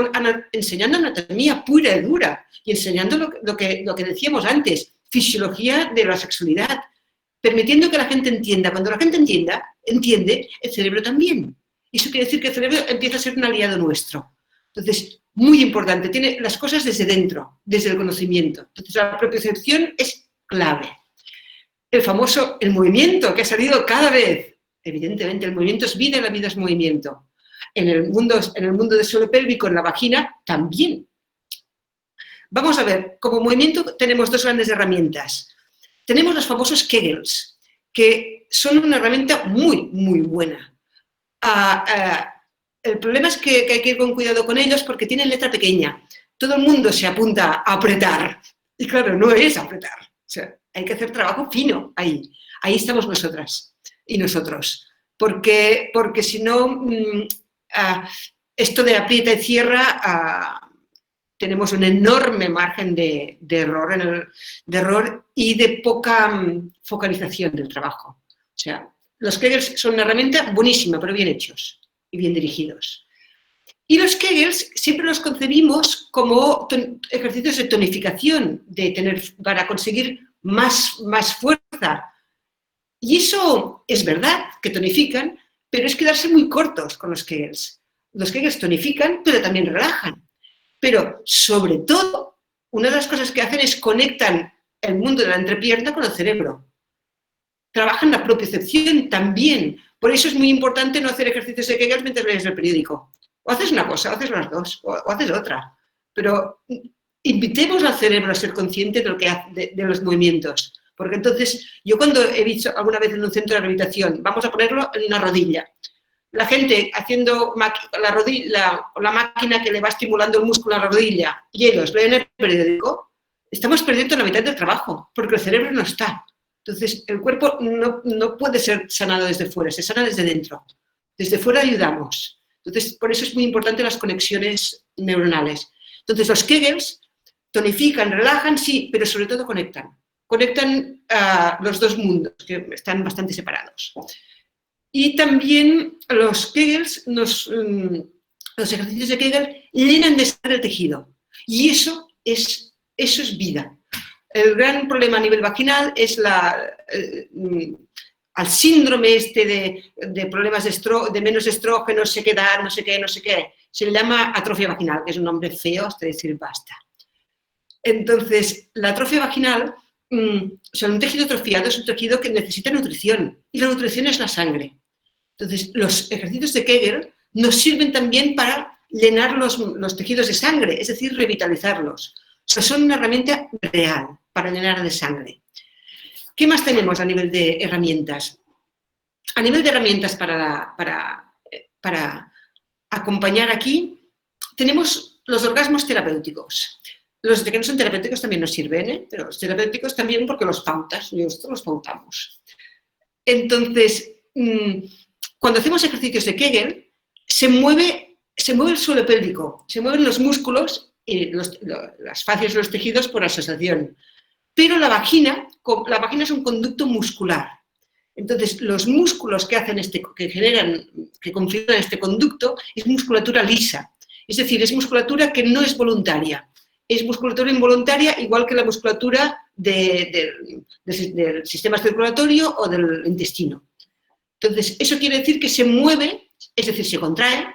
enseñando anatomía pura y dura, y enseñando lo que decíamos antes, fisiología de la sexualidad, permitiendo que la gente entienda. Cuando la gente entiende, el cerebro también. Y eso quiere decir que el cerebro empieza a ser un aliado nuestro. Entonces, muy importante, tiene las cosas desde dentro, desde el conocimiento. Entonces, la propiocepción es clave. el famoso, el movimiento que ha salido cada vez. Evidentemente, el movimiento es vida y la vida es movimiento. En el mundo del suelo pélvico, en la vagina, también. Vamos a ver, como movimiento tenemos dos grandes herramientas. Tenemos los famosos Kegels, que son una herramienta muy, muy buena. El problema es que hay que ir con cuidado con ellos porque tienen letra pequeña. Todo el mundo se apunta a apretar. Y claro, no es apretar. O sea, hay que hacer trabajo fino ahí. Ahí estamos nosotras y nosotros. Porque si no, esto de aprieta y cierra, tenemos un enorme margen de error y de poca focalización del trabajo. O sea, los Kegels son una herramienta buenísima, pero bien hechos y bien dirigidos. Y los Kegels siempre los concebimos como ejercicios de tonificación, para conseguir más fuerza. Y eso es verdad, que tonifican, pero es quedarse muy cortos con los Kegels. Los Kegels tonifican, pero también relajan. Pero, sobre todo, una de las cosas que hacen es conectan el mundo de la entrepierna con el cerebro. Trabajan la propiocepción también. Por eso es muy importante no hacer ejercicios de Kegels mientras lees el periódico. O haces una cosa, o haces las dos, o haces otra. Pero invitemos al cerebro a ser consciente de los movimientos. Porque entonces, yo cuando he visto alguna vez en un centro de rehabilitación, vamos a ponerlo en una rodilla. La gente haciendo la máquina que le va estimulando el músculo a la rodilla y ellos leen el periódico, estamos perdiendo la mitad del trabajo, porque el cerebro no está. Entonces, el cuerpo no puede ser sanado desde fuera, se sana desde dentro. Desde fuera ayudamos. Entonces, por eso es muy importante las conexiones neuronales. Entonces, los Kegels tonifican, relajan, sí, pero sobre todo conectan. Conectan los dos mundos, que están bastante separados. Y también los Kegels, los ejercicios de Kegel, llenan de sangre el tejido. Y eso es vida. El gran problema a nivel vaginal es al síndrome de problemas de menos estrógeno, sequedad, no sé qué. Se le llama atrofia vaginal, que es un nombre feo hasta decir basta. Entonces, la atrofia vaginal, un tejido atrofiado es un tejido que necesita nutrición. Y la nutrición es la sangre. Entonces, los ejercicios de Kegel nos sirven también para llenar los tejidos de sangre, es decir, revitalizarlos. O sea, son una herramienta real para llenar de sangre. ¿Qué más tenemos a nivel de herramientas? A nivel de herramientas para acompañar aquí, tenemos los orgasmos terapéuticos. Los que no son terapéuticos también nos sirven, pero los terapéuticos también porque los pautas, nosotros los pautamos. Entonces, cuando hacemos ejercicios de Kegel, se mueve el suelo pélvico, se mueven los músculos y las fascias de los tejidos por asociación. Pero la vagina es un conducto muscular. Entonces, los músculos que configuran este conducto es musculatura lisa. Es decir, es musculatura que no es voluntaria. Es musculatura involuntaria, igual que la musculatura del sistema circulatorio o del intestino. Entonces, eso quiere decir que se mueve, es decir, se contrae,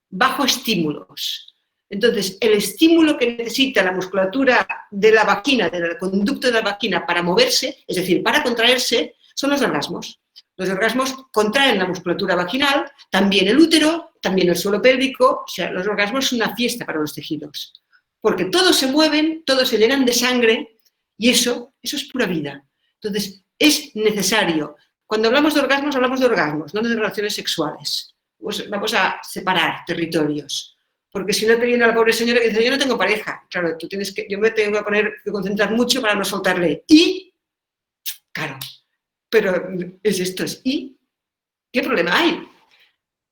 bajo estímulos. Entonces, el estímulo que necesita la musculatura de la vagina, del conducto de la vagina para moverse, es decir, para contraerse, son los orgasmos. Los orgasmos contraen la musculatura vaginal, también el útero, también el suelo pélvico. O sea, los orgasmos son una fiesta para los tejidos. Porque todos se mueven, todos se llenan de sangre y eso es pura vida. Entonces, es necesario. Cuando hablamos de orgasmos, no de relaciones sexuales. Pues vamos a separar territorios. Porque si no te viene la pobre señora que dice, yo no tengo pareja. Claro, yo me tengo que concentrar mucho para no soltarle. Y, claro, pero ¿y qué problema hay?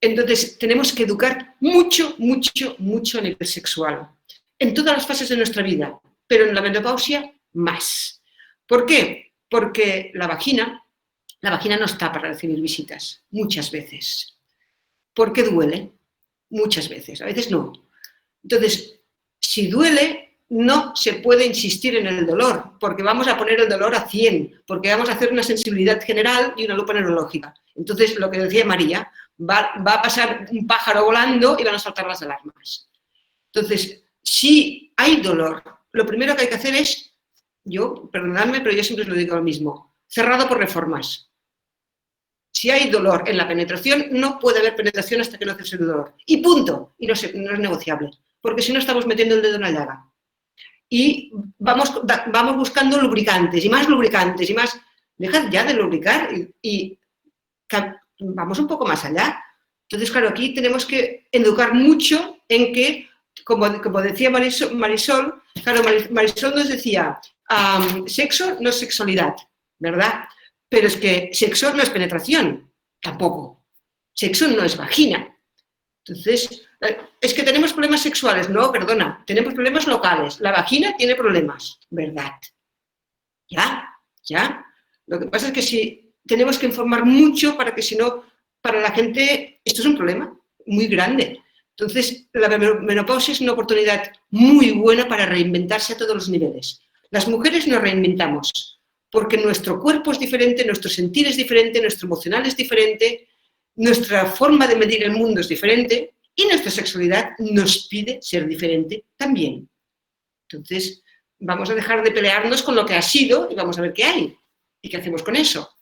Entonces, tenemos que educar mucho, mucho, mucho a nivel sexual. En todas las fases de nuestra vida, pero en la menopausia más. ¿Por qué? Porque la vagina no está para recibir visitas, muchas veces. ¿Por qué duele? Muchas veces, a veces no. Entonces, si duele, no se puede insistir en el dolor, porque vamos a poner el dolor a 100, porque vamos a hacer una sensibilidad general y una lupa neurológica. Entonces, lo que decía María, va a pasar un pájaro volando y van a saltar las alarmas. Entonces, si hay dolor, lo primero que hay que hacer es, perdonadme, pero yo siempre os lo digo lo mismo, cerrado por reformas. Si hay dolor en la penetración, no puede haber penetración hasta que no cese el dolor. Y punto. Y no es negociable. Porque si no estamos metiendo el dedo en la llaga. Y vamos buscando lubricantes y más lubricantes y más. Dejad ya de lubricar y vamos un poco más allá. Entonces, claro, aquí tenemos que educar mucho en que, como decía Marisol, claro, Marisol nos decía, sexo no es sexualidad, ¿verdad? Pero es que sexo no es penetración, tampoco. Sexo no es vagina. Entonces, es que tenemos problemas sexuales. No, perdona, tenemos problemas locales. La vagina tiene problemas, ¿verdad? Ya. Lo que pasa es que sí, tenemos que informar mucho para que si no, para la gente, esto es un problema muy grande. Entonces, la menopausia es una oportunidad muy buena para reinventarse a todos los niveles. Las mujeres nos reinventamos porque nuestro cuerpo es diferente, nuestro sentir es diferente, nuestro emocional es diferente, nuestra forma de medir el mundo es diferente y nuestra sexualidad nos pide ser diferente también. Entonces, vamos a dejar de pelearnos con lo que ha sido y vamos a ver qué hay y qué hacemos con eso.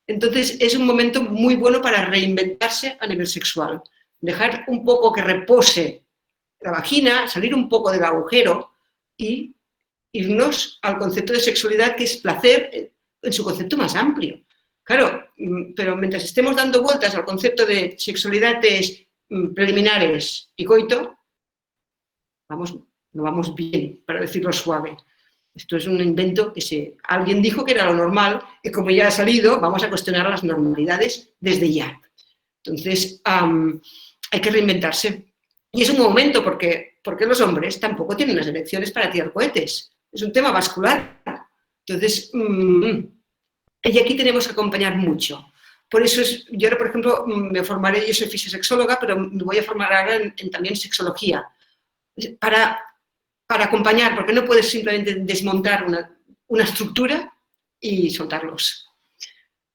Entonces, es un momento muy bueno para reinventarse a nivel sexual. Dejar un poco que repose la vagina, salir un poco del agujero y irnos al concepto de sexualidad, que es placer en su concepto más amplio. Claro, pero mientras estemos dando vueltas al concepto de sexualidad preliminares y coito, no vamos bien, para decirlo suave. Esto es un invento que alguien dijo que era lo normal, y como ya ha salido, vamos a cuestionar las normalidades desde ya. Entonces, hay que reinventarse. Y es un momento porque los hombres tampoco tienen las elecciones para tirar cohetes. Es un tema vascular. Entonces, y aquí tenemos que acompañar mucho. Por eso yo ahora, por ejemplo, me formaré, yo soy fisiosexóloga, pero me voy a formar ahora en también sexología. Para acompañar, porque no puedes simplemente desmontar una estructura y soltarlos.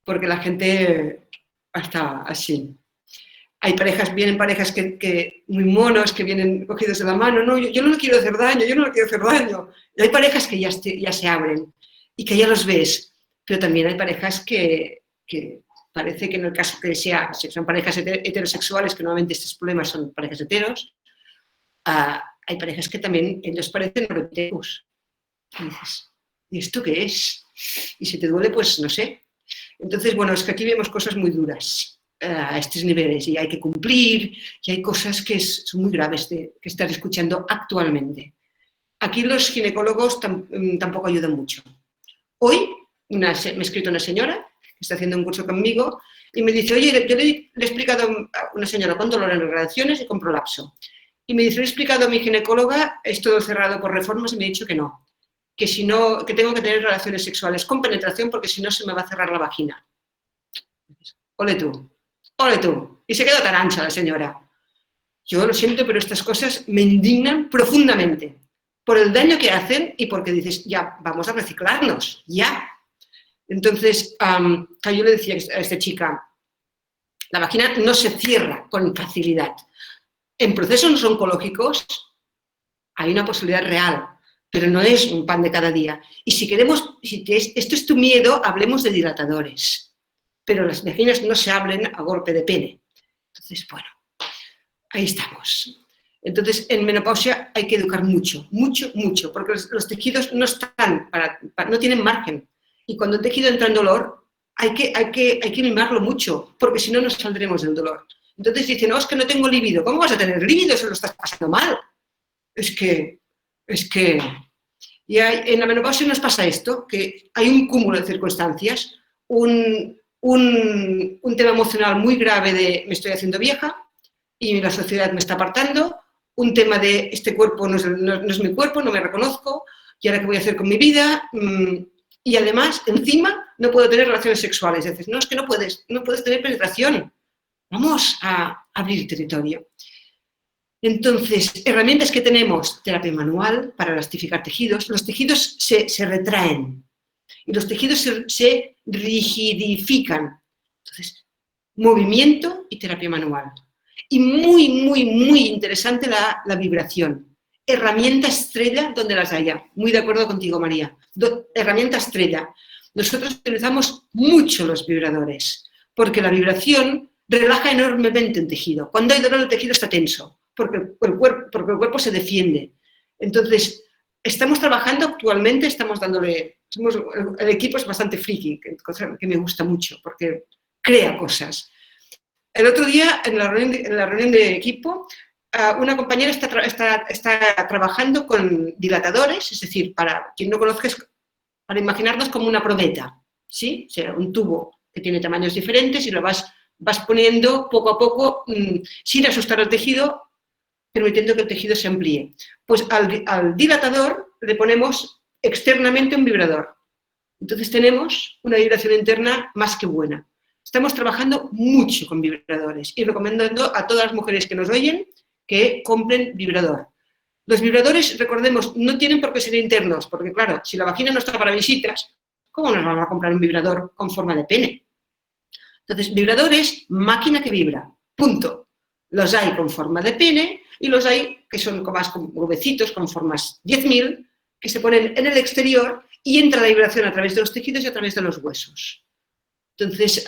Porque la gente está así. Vienen parejas que muy monos, que vienen cogidos de la mano. No, yo no le quiero hacer daño, yo no le quiero hacer daño. Y hay parejas que ya se abren y que ya los ves. Pero también hay parejas que parece que en el caso que son parejas heterosexuales, que normalmente estos problemas son parejas heteros, hay parejas que también ellos parecen neurotípicos. Y dices, ¿y esto qué es? Y si te duele, pues no sé. Entonces, bueno, es que aquí vemos cosas muy duras a estos niveles y hay que cumplir y hay cosas que son muy graves que estar escuchando actualmente. Aquí los ginecólogos tampoco ayudan mucho. Hoy me ha escrito una señora que está haciendo un curso conmigo y me dice, oye, yo le he explicado a una señora con dolor en las relaciones y con prolapso. Y me dice, le he explicado a mi ginecóloga, es todo cerrado por reformas y me ha dicho que no, que tengo que tener relaciones sexuales con penetración porque si no se me va a cerrar la vagina. Ole tú. Y se quedó tan ancha la señora. Yo lo siento, pero estas cosas me indignan profundamente por el daño que hacen y porque dices, ya, vamos a reciclarnos, ya. Entonces, yo le decía a esta chica, la vagina no se cierra con facilidad. En procesos oncológicos hay una posibilidad real, pero no es un pan de cada día. Y si esto es tu miedo, hablemos de dilatadores. Pero las vaginas no se abren a golpe de pene. Entonces, bueno, ahí estamos. Entonces, en menopausia hay que educar mucho, porque los tejidos no tienen margen. Y cuando el tejido entra en dolor, hay que mimarlo mucho, porque si no, nos saldremos del dolor. Entonces dicen, no, es que no tengo libido. ¿Cómo vas a tener libido si lo estás pasando mal? Es que... Y en la menopausia nos pasa esto, que hay un cúmulo de circunstancias, un tema emocional muy grave de me estoy haciendo vieja y la sociedad me está apartando, un tema de este cuerpo no es mi cuerpo, no me reconozco, y ahora qué voy a hacer con mi vida, y además, encima, no puedo tener relaciones sexuales. Y dices, no, es que no puedes tener penetración. Vamos a abrir territorio. Entonces, herramientas que tenemos, terapia manual para elastificar tejidos. Los tejidos se retraen y los tejidos se rigidifican. Entonces, movimiento y terapia manual. Y muy interesante la vibración. Herramienta estrella donde las haya. Muy de acuerdo contigo, María. Herramienta estrella. Nosotros utilizamos mucho los vibradores, porque la vibración relaja enormemente un tejido. Cuando hay dolor, el tejido está tenso, porque el cuerpo se defiende. Entonces, estamos trabajando actualmente, el equipo es bastante friki, que me gusta mucho, porque crea cosas. El otro día, en la reunión de equipo, una compañera está trabajando con dilatadores, es decir, para quien no conozca, para imaginarnos como una probeta, ¿sí? O sea, un tubo que tiene tamaños diferentes y lo vas poniendo poco a poco, sin asustar al tejido, permitiendo que el tejido se amplíe. Pues al dilatador le ponemos externamente un vibrador. Entonces tenemos una vibración interna más que buena. Estamos trabajando mucho con vibradores y recomendando a todas las mujeres que nos oyen que compren vibrador. Los vibradores, recordemos, no tienen por qué ser internos, porque claro, si la vagina no está para visitas, ¿cómo nos vamos a comprar un vibrador con forma de pene? Entonces, vibrador es máquina que vibra, punto. Los hay con forma de pene y los hay que son más con huevecitos, con formas 10.000, que se ponen en el exterior y entra la vibración a través de los tejidos y a través de los huesos. Entonces,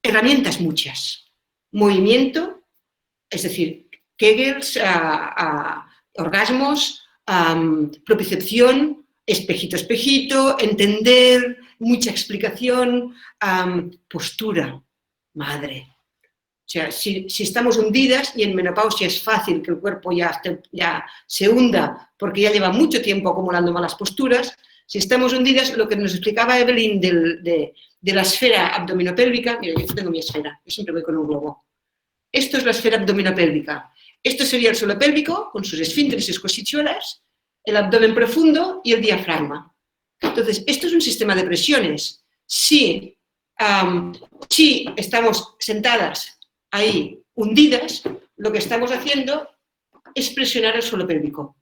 herramientas muchas. Movimiento, es decir, Kegels, orgasmos, propiocepción, espejito, espejito, entender, mucha explicación, postura, madre. O sea, si estamos hundidas, y en menopausia es fácil que el cuerpo ya se hunda porque ya lleva mucho tiempo acumulando malas posturas, si estamos hundidas, lo que nos explicaba Evelyn de la esfera abdominopélvica, mira, yo tengo mi esfera, yo siempre voy con un globo. Esto es la esfera abdominopélvica. Esto sería el suelo pélvico, con sus esfínteres y escosichuelas, el abdomen profundo y el diafragma. Entonces, esto es un sistema de presiones. Si estamos sentadas ahí hundidas, lo que estamos haciendo es presionar el suelo pélvico.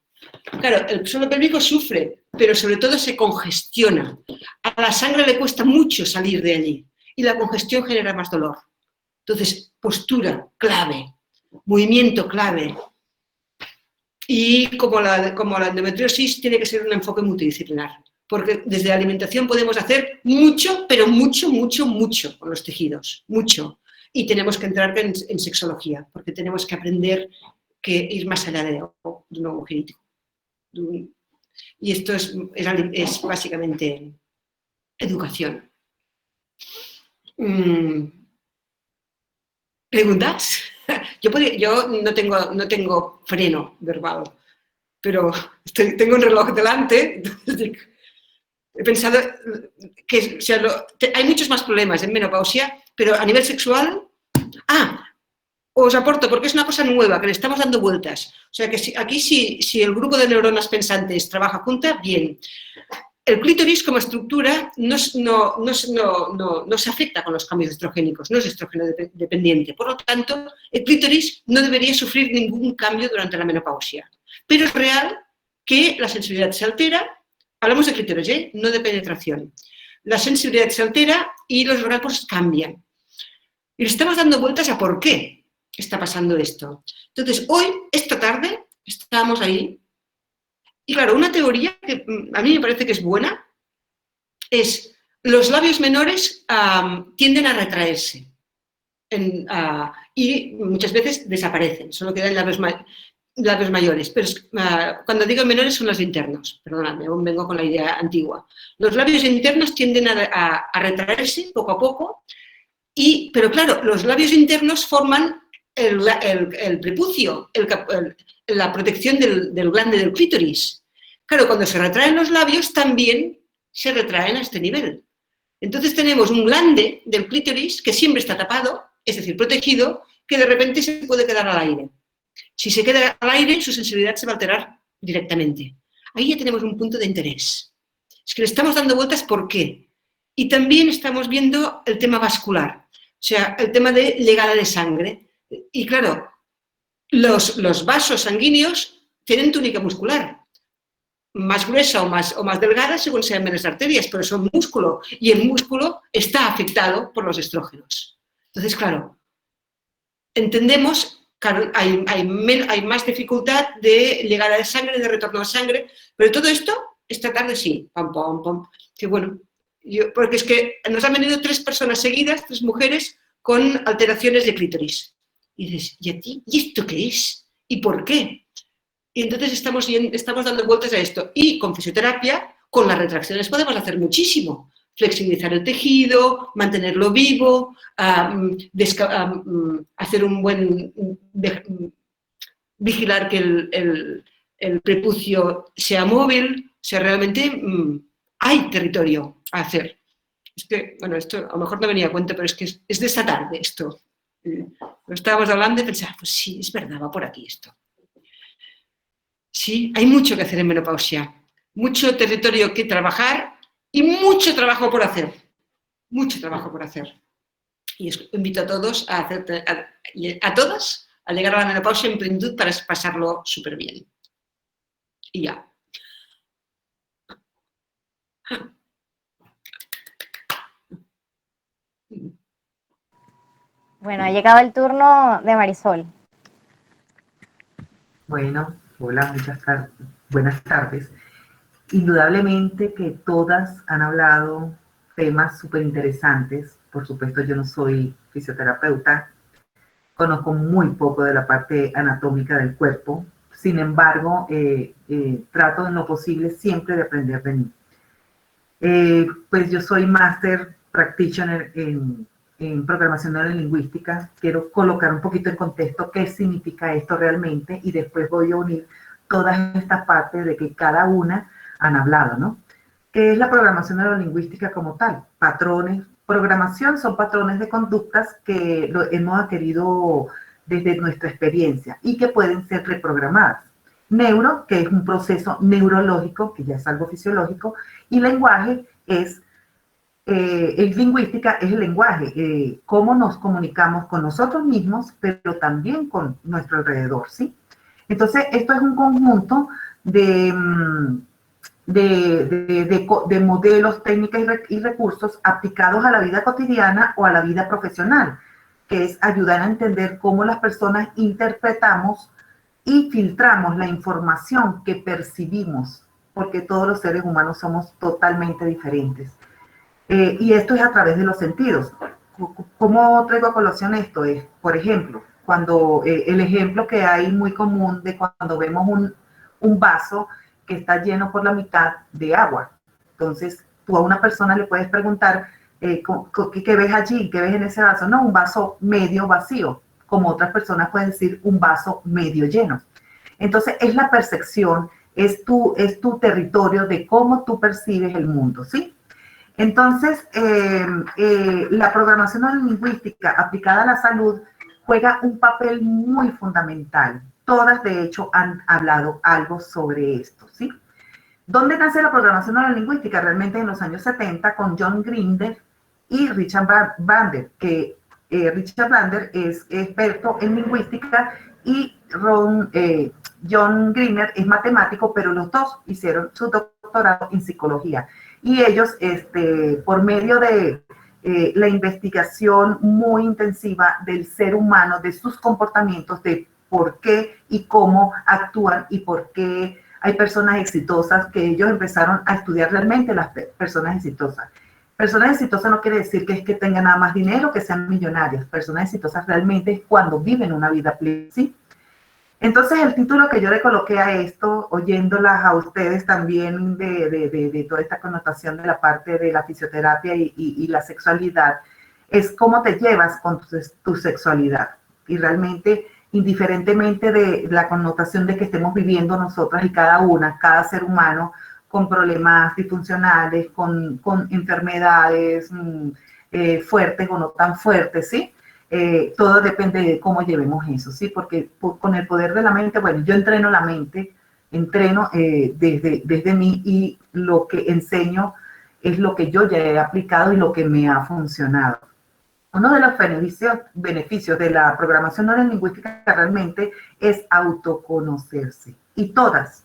Claro, el suelo pélvico sufre, pero sobre todo se congestiona. A la sangre le cuesta mucho salir de allí y la congestión genera más dolor. Entonces, postura, clave, movimiento, clave. Y como la endometriosis tiene que ser un enfoque multidisciplinar, porque desde la alimentación podemos hacer mucho, pero mucho, mucho, mucho con los tejidos, mucho. Y tenemos que entrar en sexología, porque tenemos que aprender que ir más allá de un agujerito. Y esto es básicamente educación. ¿Preguntas? Yo no tengo freno verbal, pero tengo un reloj delante. He pensado que hay muchos más problemas en menopausia, pero a nivel sexual... os aporto, porque es una cosa nueva, que le estamos dando vueltas. O sea, que aquí si el grupo de neuronas pensantes trabaja junta, bien. El clítoris como estructura no se afecta con los cambios estrogénicos, no es estrógeno dependiente. Por lo tanto, el clítoris no debería sufrir ningún cambio durante la menopausia. Pero es real que la sensibilidad se altera, hablamos de clítoris, no de penetración. La sensibilidad se altera y los orgasmos cambian. Y le estamos dando vueltas a por qué está pasando esto. Entonces, hoy, esta tarde, estábamos ahí. Y claro, una teoría que a mí me parece que es buena es los labios menores tienden a retraerse y muchas veces desaparecen, solo quedan labios mayores. Pero cuando digo menores son los internos, perdóname, aún vengo con la idea antigua. Los labios internos tienden a retraerse poco a poco, pero claro, los labios internos forman el prepucio, la protección del glande del clítoris. Claro, cuando se retraen los labios también se retraen a este nivel. Entonces tenemos un glande del clítoris que siempre está tapado, es decir, protegido, que de repente se puede quedar al aire. Si se queda al aire, su sensibilidad se va a alterar directamente. Ahí ya tenemos un punto de interés. Es que le estamos dando vueltas ¿por qué? Y también estamos viendo el tema vascular, o sea, el tema de llegada de sangre. Y claro, los vasos sanguíneos tienen túnica muscular, más gruesa o más delgada según sean menos arterias, pero son músculo, y el músculo está afectado por los estrógenos. Entonces, claro, entendemos que hay más dificultad de llegada de sangre, de retorno de sangre, pero todo esto, esta tarde sí, pam, pam, pam, que bueno, Porque es que nos han venido 3 personas seguidas, 3 mujeres, con alteraciones de clítoris. Y dices, ¿y a ti? ¿Y esto qué es? ¿Y por qué? Y entonces estamos dando vueltas a esto. Y con fisioterapia, con las retracciones podemos hacer muchísimo. Flexibilizar el tejido, mantenerlo vivo, hacer un buen... vigilar que el prepucio sea móvil. O sea, realmente hay territorio a hacer. Es que, bueno, esto a lo mejor no venía a cuenta, pero es que es de esta tarde esto. Lo estábamos hablando y pensaba, pues sí, es verdad, va por aquí esto. Sí, hay mucho que hacer en menopausia, mucho territorio que trabajar y mucho trabajo por hacer. Mucho trabajo por hacer. Y os invito a todos a todas a llegar a la menopausia en plenitud para pasarlo súper bien. Y ya. Bueno, ha llegado el turno de Marisol. Bueno, hola, buenas tardes. Indudablemente que todas han hablado temas súper interesantes. Por supuesto, yo no soy fisioterapeuta, conozco muy poco de la parte anatómica del cuerpo. Sin embargo, trato en lo posible siempre de aprender de mí. Pues yo soy Master Practitioner en programación neurolingüística. Quiero colocar un poquito en contexto qué significa esto realmente y después voy a unir todas estas partes de que cada una han hablado, ¿no? ¿Qué es la programación neurolingüística como tal? Patrones. Programación son patrones de conductas que hemos adquirido desde nuestra experiencia y que pueden ser reprogramadas. Neuro, que es un proceso neurológico, que ya es algo fisiológico, y lenguaje es lingüística es el lenguaje, cómo nos comunicamos con nosotros mismos, pero también con nuestro alrededor, ¿sí? Entonces, esto es un conjunto de modelos, técnicas y recursos aplicados a la vida cotidiana o a la vida profesional, que es ayudar a entender cómo las personas interpretamos y filtramos la información que percibimos, porque todos los seres humanos somos totalmente diferentes. Y esto es a través de los sentidos. ¿Cómo traigo a colación esto? Es, por ejemplo, cuando el ejemplo que hay muy común de cuando vemos un vaso que está lleno por la mitad de agua. Entonces, tú a una persona le puedes preguntar, ¿qué ves allí? ¿Qué ves en ese vaso? No, un vaso medio vacío. Como otras personas pueden decir, un vaso medio lleno. Entonces, es la percepción, es tu territorio de cómo tú percibes el mundo, ¿sí? Entonces, la programación neurolingüística aplicada a la salud juega un papel muy fundamental. Todas, de hecho, han hablado algo sobre esto, ¿sí? ¿Dónde nace la programación neurolingüística? Realmente en los años 70 con John Grinder y Richard Bandler, que Richard Bandler es experto en lingüística y John Grinder es matemático, pero los dos hicieron su doctorado en psicología. Y ellos, por medio de la investigación muy intensiva del ser humano, de sus comportamientos, de por qué y cómo actúan y por qué hay personas exitosas, que ellos empezaron a estudiar realmente las personas exitosas. Personas exitosas no quiere decir que es que tengan nada más dinero, que sean millonarios. Personas exitosas realmente es cuando viven una vida plena, ¿sí? Entonces, el título que yo le coloqué a esto, oyéndolas a ustedes también de toda esta connotación de la parte de la fisioterapia y la sexualidad, es cómo te llevas con tu sexualidad. Y realmente, indiferentemente de la connotación de que estemos viviendo nosotras y cada una, cada ser humano, con problemas disfuncionales, con enfermedades fuertes o no tan fuertes, ¿sí? Todo depende de cómo llevemos eso, ¿sí? Porque con el poder de la mente, bueno, yo entreno la mente, entreno desde mí y lo que enseño es lo que yo ya he aplicado y lo que me ha funcionado. Uno de los beneficios de la programación neurolingüística realmente es autoconocerse. Y todas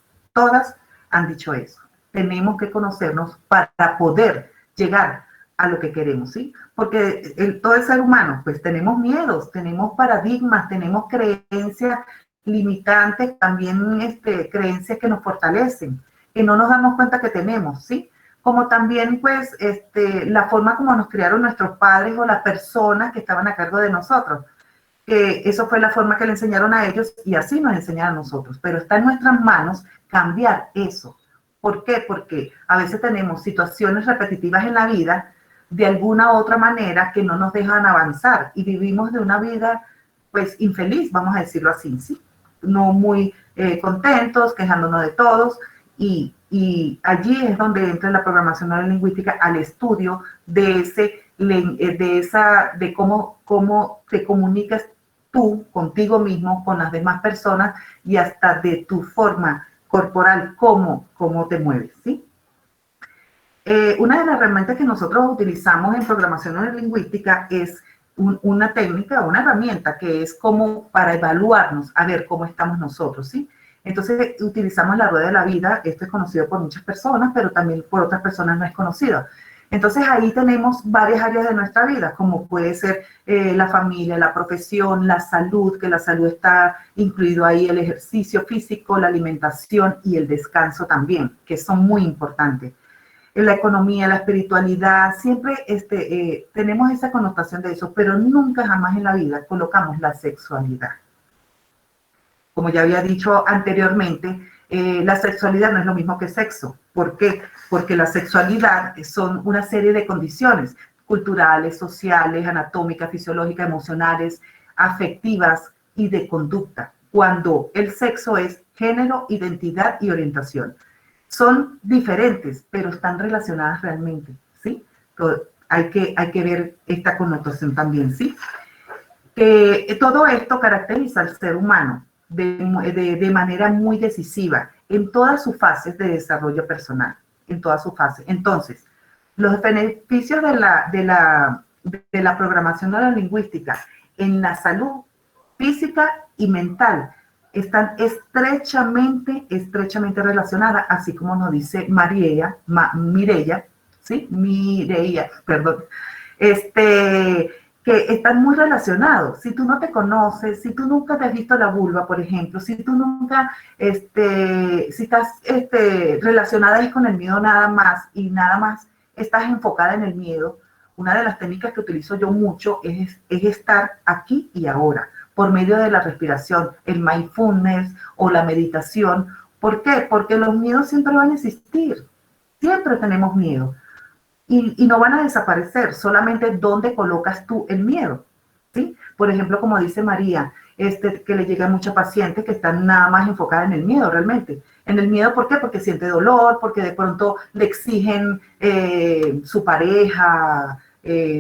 han dicho eso. Tenemos que conocernos para poder llegar a lo que queremos, ¿sí? Porque todo el ser humano, pues tenemos miedos, tenemos paradigmas, tenemos creencias limitantes, también creencias que nos fortalecen, que no nos damos cuenta que tenemos, ¿sí? como también pues la forma como nos criaron nuestros padres o las personas que estaban a cargo de nosotros. Que eso fue la forma que le enseñaron a ellos y así nos enseñaron a nosotros. Pero está en nuestras manos cambiar eso. ¿Por qué? Porque a veces tenemos situaciones repetitivas en la vida de alguna u otra manera que no nos dejan avanzar y vivimos de una vida pues infeliz, vamos a decirlo así, ¿sí? No muy contentos, quejándonos de todos y allí es donde entra la programación neurolingüística al estudio de cómo te comunicas tú contigo mismo, con las demás personas y hasta de tu forma corporal, cómo te mueves, ¿sí? Una de las herramientas que nosotros utilizamos en programación neurolingüística es una técnica, una herramienta que es como para evaluarnos, a ver cómo estamos nosotros, ¿sí? Entonces utilizamos la rueda de la vida, esto es conocido por muchas personas, pero también por otras personas no es conocido. Entonces ahí tenemos varias áreas de nuestra vida, como puede ser la familia, la profesión, la salud, que la salud está incluido ahí, el ejercicio físico, la alimentación y el descanso también, que son muy importantes. En la economía, la espiritualidad, siempre tenemos esa connotación de eso, pero nunca jamás en la vida colocamos la sexualidad. Como ya había dicho anteriormente, la sexualidad no es lo mismo que sexo. ¿Por qué? Porque la sexualidad son una serie de condiciones culturales, sociales, anatómicas, fisiológicas, emocionales, afectivas y de conducta, cuando el sexo es género, identidad y orientación. Son diferentes, pero están relacionadas realmente, ¿sí? Hay que ver esta connotación también, ¿sí? Todo esto caracteriza al ser humano de manera muy decisiva en todas sus fases de desarrollo personal, en todas sus fases. Entonces, los beneficios de la programación neurolingüística en la salud física y mental están estrechamente relacionadas, así como nos dice Mireia, ¿sí? Mireia, perdón. Que están muy relacionados. Si tú no te conoces, si tú nunca te has visto la vulva, por ejemplo, si tú nunca, si estás relacionada con el miedo nada más y nada más estás enfocada en el miedo, una de las técnicas que utilizo yo mucho es estar aquí y ahora, por medio de la respiración, el mindfulness o la meditación. ¿Por qué? Porque los miedos siempre van a existir. Siempre tenemos miedo. Y no van a desaparecer, solamente dónde colocas tú el miedo, ¿sí? Por ejemplo, como dice María, que le llegan muchas pacientes que están nada más enfocadas en el miedo realmente. En el miedo, ¿por qué? Porque siente dolor, porque de pronto le exigen su pareja,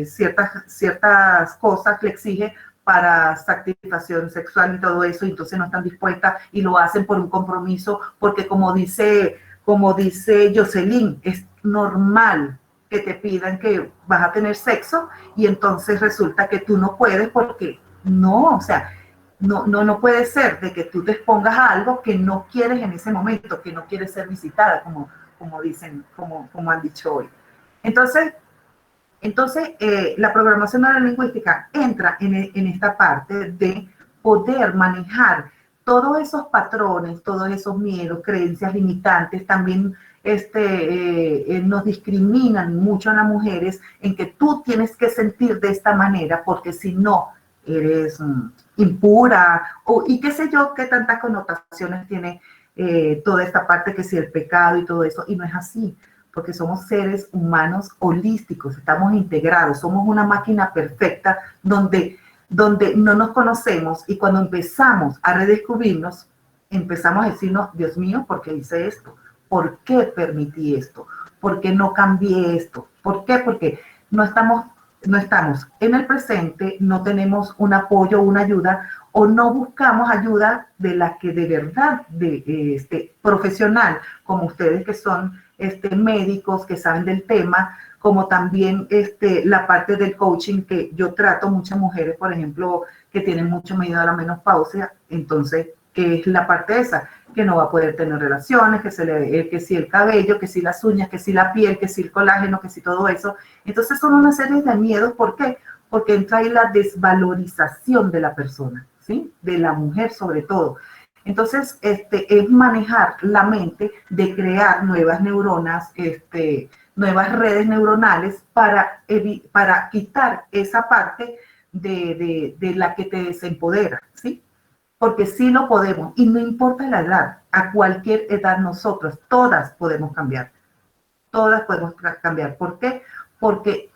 ciertas cosas le exige para satisfacción sexual y todo eso, y entonces no están dispuestas y lo hacen por un compromiso, porque como dice Jocelyn, es normal que te pidan que vas a tener sexo y entonces resulta que tú no puedes porque no, o sea, no puede ser de que tú te expongas a algo que no quieres en ese momento, que no quieres ser visitada, como dicen, como han dicho hoy. Entonces la programación neurolingüística entra en esta parte de poder manejar todos esos patrones, todos esos miedos, creencias limitantes, también nos discriminan mucho a las mujeres en que tú tienes que sentir de esta manera porque si no eres impura y qué sé yo, qué tantas connotaciones tiene toda esta parte que si el pecado y todo eso, y no es así, porque somos seres humanos holísticos, estamos integrados, somos una máquina perfecta donde no nos conocemos y cuando empezamos a redescubrirnos, empezamos a decirnos, Dios mío, ¿por qué hice esto? ¿Por qué permití esto? ¿Por qué no cambié esto? ¿Por qué? Porque no estamos en el presente, no tenemos un apoyo, una ayuda, o no buscamos ayuda de la que de verdad, profesional, como ustedes que son médicos, que saben del tema, como también la parte del coaching, que yo trato muchas mujeres, por ejemplo, que tienen mucho miedo a la menopausia, entonces, ¿qué es la parte esa? Que no va a poder tener relaciones, que si el cabello, que si las uñas, que si la piel, que si el colágeno, que si todo eso. Entonces son una serie de miedos. ¿Por qué? Porque entra ahí la desvalorización de la persona, ¿sí? De la mujer sobre todo. Entonces, es manejar la mente de crear nuevas neuronas, nuevas redes neuronales para quitar esa parte de la que te desempodera, ¿sí? Porque sí lo podemos, y no importa la edad, a cualquier edad nosotros, todas podemos cambiar. Todas podemos cambiar. ¿Por qué? Porque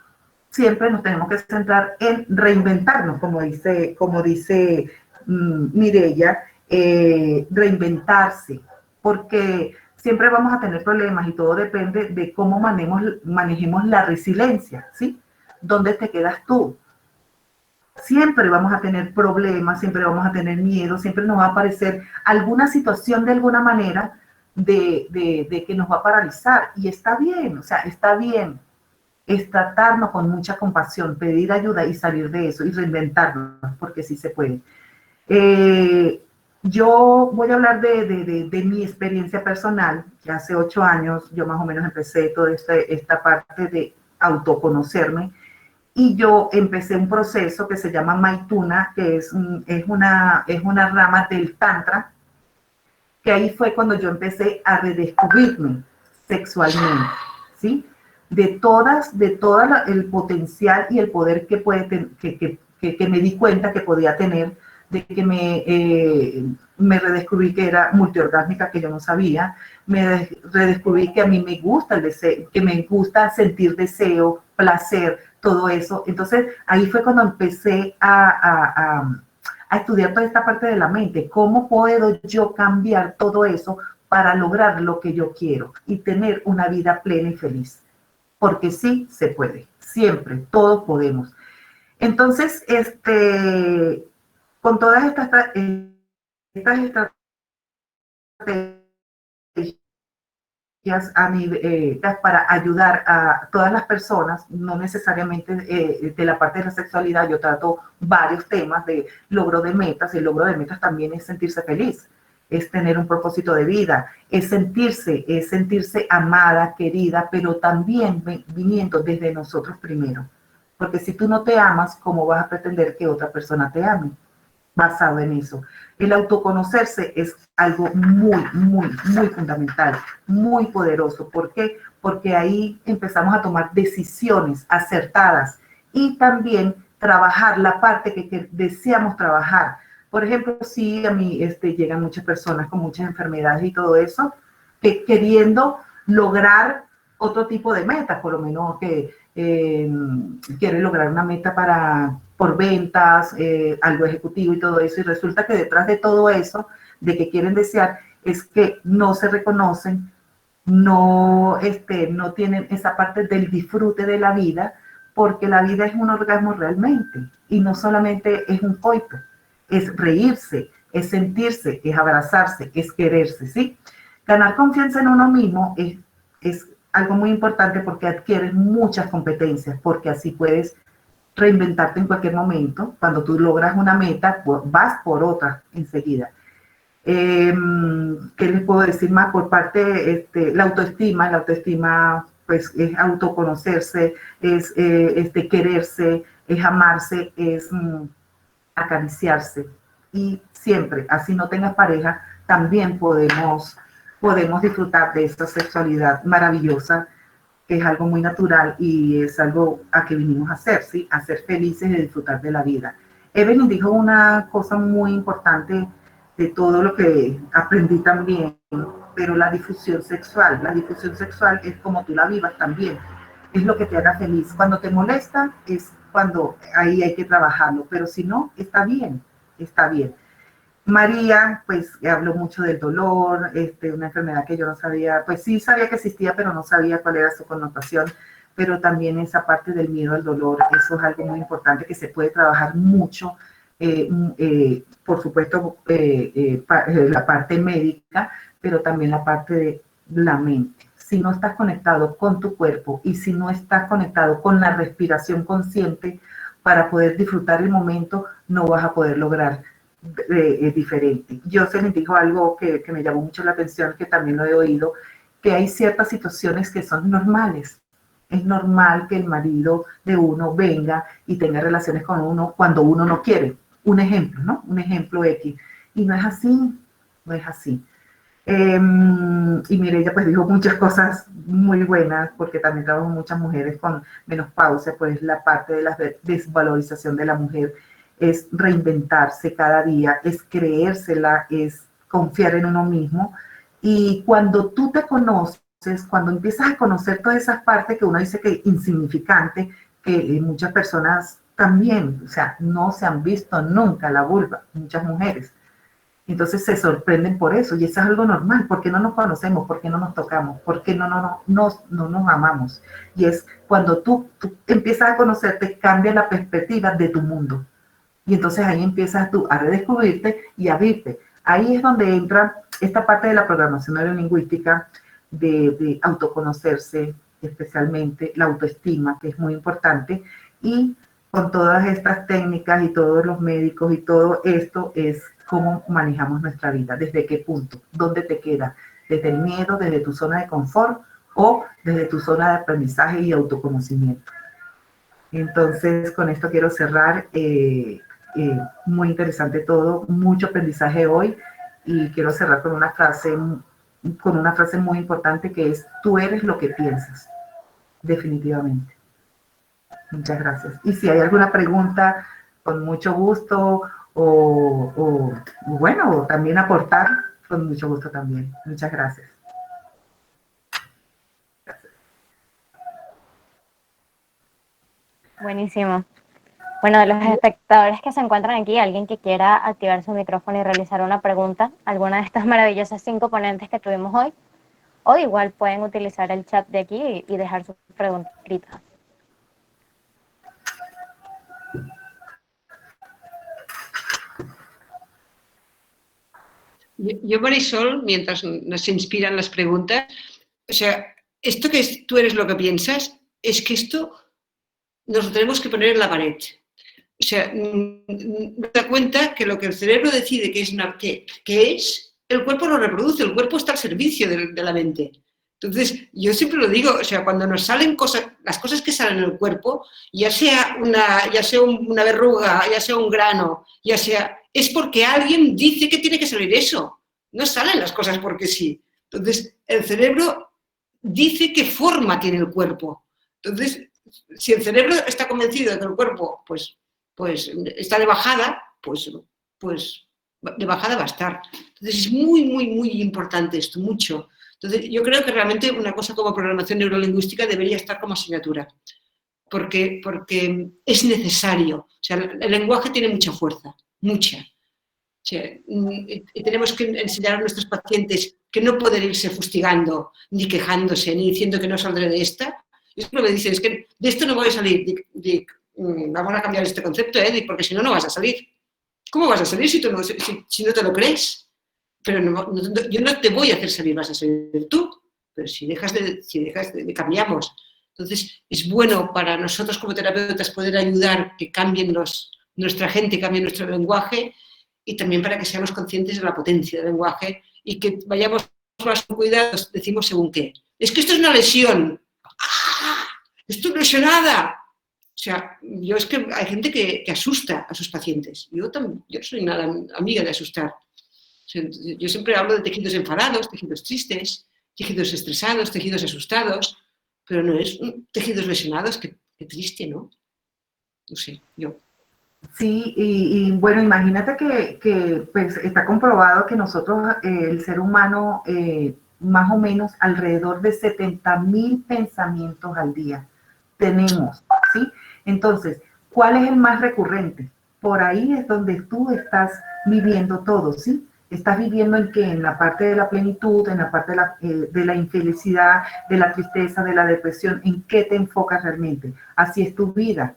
siempre nos tenemos que centrar en reinventarnos, como dice Mireya, reinventarse, porque siempre vamos a tener problemas y todo depende de cómo manejemos la resiliencia, ¿sí? ¿Dónde te quedas tú? Siempre vamos a tener problemas, siempre vamos a tener miedo, siempre nos va a aparecer alguna situación de alguna manera de que nos va a paralizar. Y está bien, o sea, está bien. Es tratarnos con mucha compasión, pedir ayuda y salir de eso y reinventarnos, porque sí se puede. Yo voy a hablar de mi experiencia personal, que hace 8 años yo más o menos empecé toda esta parte de autoconocerme, y yo empecé un proceso que se llama Maituna, que es una rama del Tantra, que ahí fue cuando yo empecé a redescubrirme sexualmente, ¿sí? De todo el potencial y el poder que me di cuenta que podía tener, de que me redescubrí que era multiorgásmica, que yo no sabía, me redescubrí que a mí me gusta el deseo, que me gusta sentir deseo, placer, todo eso. Entonces ahí fue cuando empecé a estudiar toda esta parte de la mente, cómo puedo yo cambiar todo eso para lograr lo que yo quiero y tener una vida plena y feliz. Porque sí se puede, siempre, todos podemos. Entonces, con todas estas estrategias para ayudar a todas las personas, no necesariamente de la parte de la sexualidad, yo trato varios temas de logro de metas. El logro de metas también es sentirse feliz, es tener un propósito de vida, es sentirse amada, querida, pero también viniendo desde nosotros primero. Porque si tú no te amas, ¿cómo vas a pretender que otra persona te ame? Basado en eso. El autoconocerse es algo muy, muy, muy fundamental, muy poderoso. ¿Por qué? Porque ahí empezamos a tomar decisiones acertadas y también trabajar la parte que deseamos trabajar. Por ejemplo, si a mí llegan muchas personas con muchas enfermedades y todo eso, queriendo lograr otro tipo de metas, por lo menos que quieren lograr una meta por ventas, algo ejecutivo y todo eso, y resulta que detrás de todo eso, de que quieren desear, es que no se reconocen, no tienen esa parte del disfrute de la vida, porque la vida es un orgasmo realmente, y no solamente es un coito, es reírse, es sentirse, es abrazarse, es quererse, ¿sí? Ganar confianza en uno mismo es algo muy importante porque adquieres muchas competencias, porque así puedes reinventarte en cualquier momento. Cuando tú logras una meta, vas por otra enseguida. ¿Qué les puedo decir más? Por parte, la autoestima pues es autoconocerse, es quererse, es amarse, es acariciarse. Y siempre, así no tengas pareja, también podemos disfrutar de esta sexualidad maravillosa, que es algo muy natural y es algo a que vinimos a hacer, ¿sí? A ser felices y disfrutar de la vida. Evelyn dijo una cosa muy importante de todo lo que aprendí también, pero la difusión sexual es como tú la vivas también, es lo que te haga feliz. Cuando te molesta es cuando ahí hay que trabajarlo, pero si no, está bien, está bien. María, pues habló mucho del dolor, una enfermedad que yo no sabía, pues sí sabía que existía, pero no sabía cuál era su connotación, pero también esa parte del miedo al dolor, eso es algo muy importante que se puede trabajar mucho, por supuesto, la parte médica, pero también la parte de la mente. Si no estás conectado con tu cuerpo y si no estás conectado con la respiración consciente para poder disfrutar el momento, no vas a poder lograr diferente. Yo se les dijo algo que me llamó mucho la atención, que también lo he oído, que hay ciertas situaciones que son normales. Es normal que el marido de uno venga y tenga relaciones con uno cuando uno no quiere. Un ejemplo, ¿no? Un ejemplo X. Y no es así, no es así. Y Mireia pues dijo muchas cosas muy buenas, porque también trabajo con muchas mujeres con menopausia, pues la parte de la desvalorización de la mujer es reinventarse cada día, es creérsela, es confiar en uno mismo. Y cuando tú te conoces, cuando empiezas a conocer todas esas partes que uno dice que insignificante, que muchas personas también, o sea, no se han visto nunca la vulva, muchas mujeres. Entonces se sorprenden por eso, y eso es algo normal, porque no nos conocemos, porque no nos tocamos, porque no nos amamos. Y es cuando tú empiezas a conocerte, cambia la perspectiva de tu mundo. Y entonces ahí empiezas tú a redescubrirte y a abrirte. Ahí es donde entra esta parte de la programación neurolingüística, de autoconocerse, especialmente la autoestima, que es muy importante, y con todas estas técnicas y todos los médicos y todo esto es cómo manejamos nuestra vida, desde qué punto, dónde te queda, desde el miedo, desde tu zona de confort o desde tu zona de aprendizaje y autoconocimiento. Entonces, con esto quiero cerrar. Muy interesante todo, mucho aprendizaje hoy, y quiero cerrar con una frase muy importante, que es: tú eres lo que piensas, definitivamente. Muchas gracias. Y si hay alguna pregunta, con mucho gusto, o bueno, también aportar, con mucho gusto también. Muchas gracias. Buenísimo. Bueno, de los espectadores que se encuentran aquí, alguien que quiera activar su micrófono y realizar una pregunta, alguna de estas maravillosas 5 ponentes que tuvimos hoy, o igual pueden utilizar el chat de aquí y dejar sus preguntas escritas. Yo, Marisol, mientras nos inspiran las preguntas, o sea, esto que es, tú eres lo que piensas, es que esto nos lo tenemos que poner en la pared. O sea, me da cuenta que lo que el cerebro decide que es, el cuerpo lo reproduce, el cuerpo está al servicio de la mente. Entonces, yo siempre lo digo, o sea, cuando nos salen cosas, las cosas que salen en el cuerpo, ya sea una verruga, ya sea un grano, es porque alguien dice que tiene que salir eso. No salen las cosas porque sí. Entonces, el cerebro dice qué forma tiene el cuerpo. Entonces, si el cerebro está convencido de que el cuerpo, pues está de bajada, pues de bajada va a estar. Entonces, es muy importante esto, mucho. Entonces, yo creo que realmente una cosa como programación neurolingüística debería estar como asignatura, porque es necesario. O sea, el lenguaje tiene mucha fuerza, mucha. O sea, y tenemos que enseñar a nuestros pacientes que no pueden irse fustigando, ni quejándose, ni diciendo que no saldré de esta. Y siempre me dicen, es que de esto no voy a salir. Dic, vamos a cambiar este concepto, porque si no, no vas a salir. ¿Cómo vas a salir si no te lo crees? Pero yo no te voy a hacer salir, vas a salir tú. Pero si cambiamos. Entonces, es bueno para nosotros como terapeutas poder ayudar que cambien nuestra gente, cambie nuestro lenguaje, y también para que seamos conscientes de la potencia del lenguaje y que vayamos más con cuidado, decimos según qué. Es que esto es una lesión. ¡Ah! ¡Estoy lesionada! O sea, es que hay gente que asusta a sus pacientes. Yo no soy nada amiga de asustar. O sea, yo siempre hablo de tejidos enfadados, tejidos tristes, tejidos estresados, tejidos asustados, pero no es tejidos lesionados, que triste, ¿no? No sé, yo. Sí, y bueno, imagínate que pues, está comprobado que nosotros, el ser humano, más o menos alrededor de 70,000 pensamientos al día tenemos, ¿sí? Entonces, ¿cuál es el más recurrente? Por ahí es donde tú estás viviendo todo, ¿sí? Estás viviendo en qué, en la parte de la plenitud, en la parte de la infelicidad, de la tristeza, de la depresión, ¿en qué te enfocas realmente? Así es tu vida.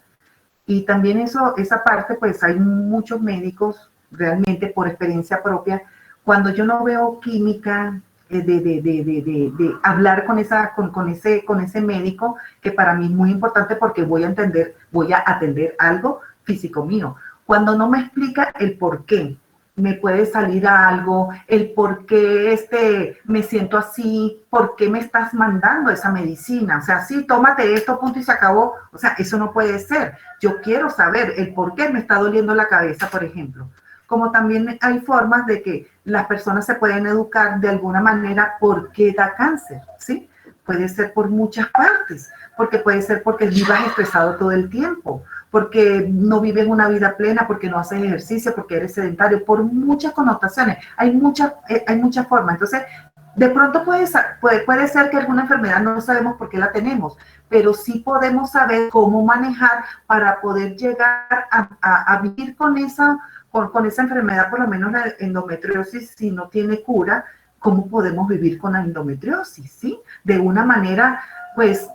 Y también esa parte, pues hay muchos médicos, realmente por experiencia propia, cuando yo no veo química de hablar con ese médico, que para mí es muy importante porque voy a atender algo físico mío. Cuando no me explica el por qué me puede salir algo, el por qué me siento así, por qué me estás mandando esa medicina. O sea, sí, tómate esto, punto y se acabó. O sea, eso no puede ser. Yo quiero saber el por qué me está doliendo la cabeza, por ejemplo. como también hay formas de que las personas se pueden educar de alguna manera por qué da cáncer, ¿sí? Puede ser por muchas partes, porque puede ser porque vivas estresado todo el tiempo, porque no vives una vida plena, porque no haces ejercicio, porque eres sedentario, por muchas connotaciones. Hay muchas formas. Entonces, de pronto puede ser que alguna enfermedad no sabemos por qué la tenemos, pero sí podemos saber cómo manejar para poder llegar a vivir con esa enfermedad, por lo menos la endometriosis, si no tiene cura, cómo podemos vivir con la endometriosis, ¿sí? De una manera, pues,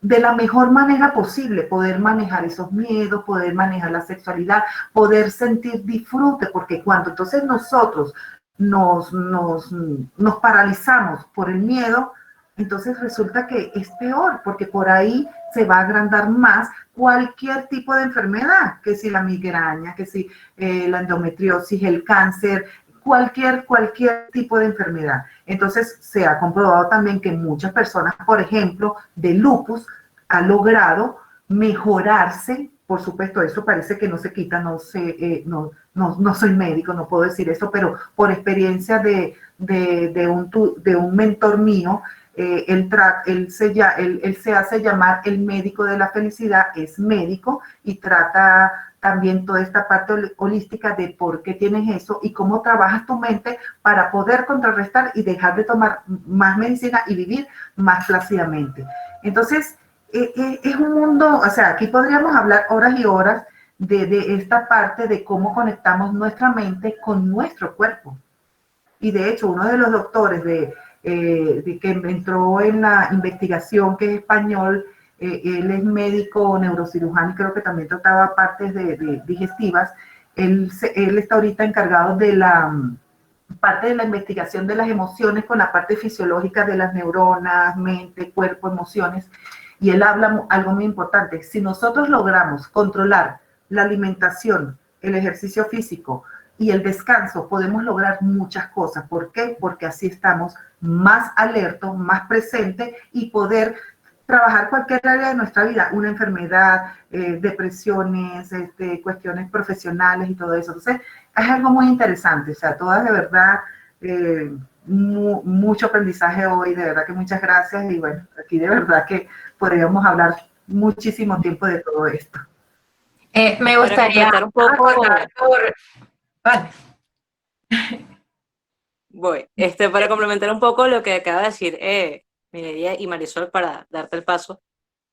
de la mejor manera posible, poder manejar esos miedos, poder manejar la sexualidad, poder sentir disfrute, porque cuando entonces nosotros nos paralizamos por el miedo, entonces resulta que es peor, porque por ahí se va a agrandar más cualquier tipo de enfermedad, que si la migraña, que si la endometriosis, el cáncer, cualquier tipo de enfermedad. Entonces se ha comprobado también que muchas personas, por ejemplo, de lupus, han logrado mejorarse. Por supuesto, eso parece que no se quita, no sé, no soy médico, no puedo decir eso, pero por experiencia de un mentor mío, él se hace llamar el médico de la felicidad, es médico y trata también toda esta parte holística de por qué tienes eso y cómo trabajas tu mente para poder contrarrestar y dejar de tomar más medicina y vivir más plácidamente. Entonces, es un mundo, o sea, aquí podríamos hablar horas y horas de esta parte de cómo conectamos nuestra mente con nuestro cuerpo. Y de hecho, uno de los doctores de que entró en la investigación, que es español, él es médico neurocirujano y creo que también trataba partes de digestivas. Él está ahorita encargado de la parte de la investigación de las emociones con la parte fisiológica de las neuronas, mente, cuerpo, emociones. Y él habla algo muy importante. Si nosotros logramos controlar la alimentación, el ejercicio físico y el descanso, podemos lograr muchas cosas. ¿Por qué? Porque así estamos más alertos, más presentes y poder trabajar cualquier área de nuestra vida, una enfermedad, depresiones, cuestiones profesionales y todo eso. Entonces, es algo muy interesante. O sea, todas de verdad, mucho aprendizaje hoy, de verdad que muchas gracias. Y bueno, aquí de verdad que podríamos hablar muchísimo tiempo de todo esto. Me gustaría un poco. Vale. Para complementar un poco lo que acaba de decir Mireia y Marisol, para darte el paso,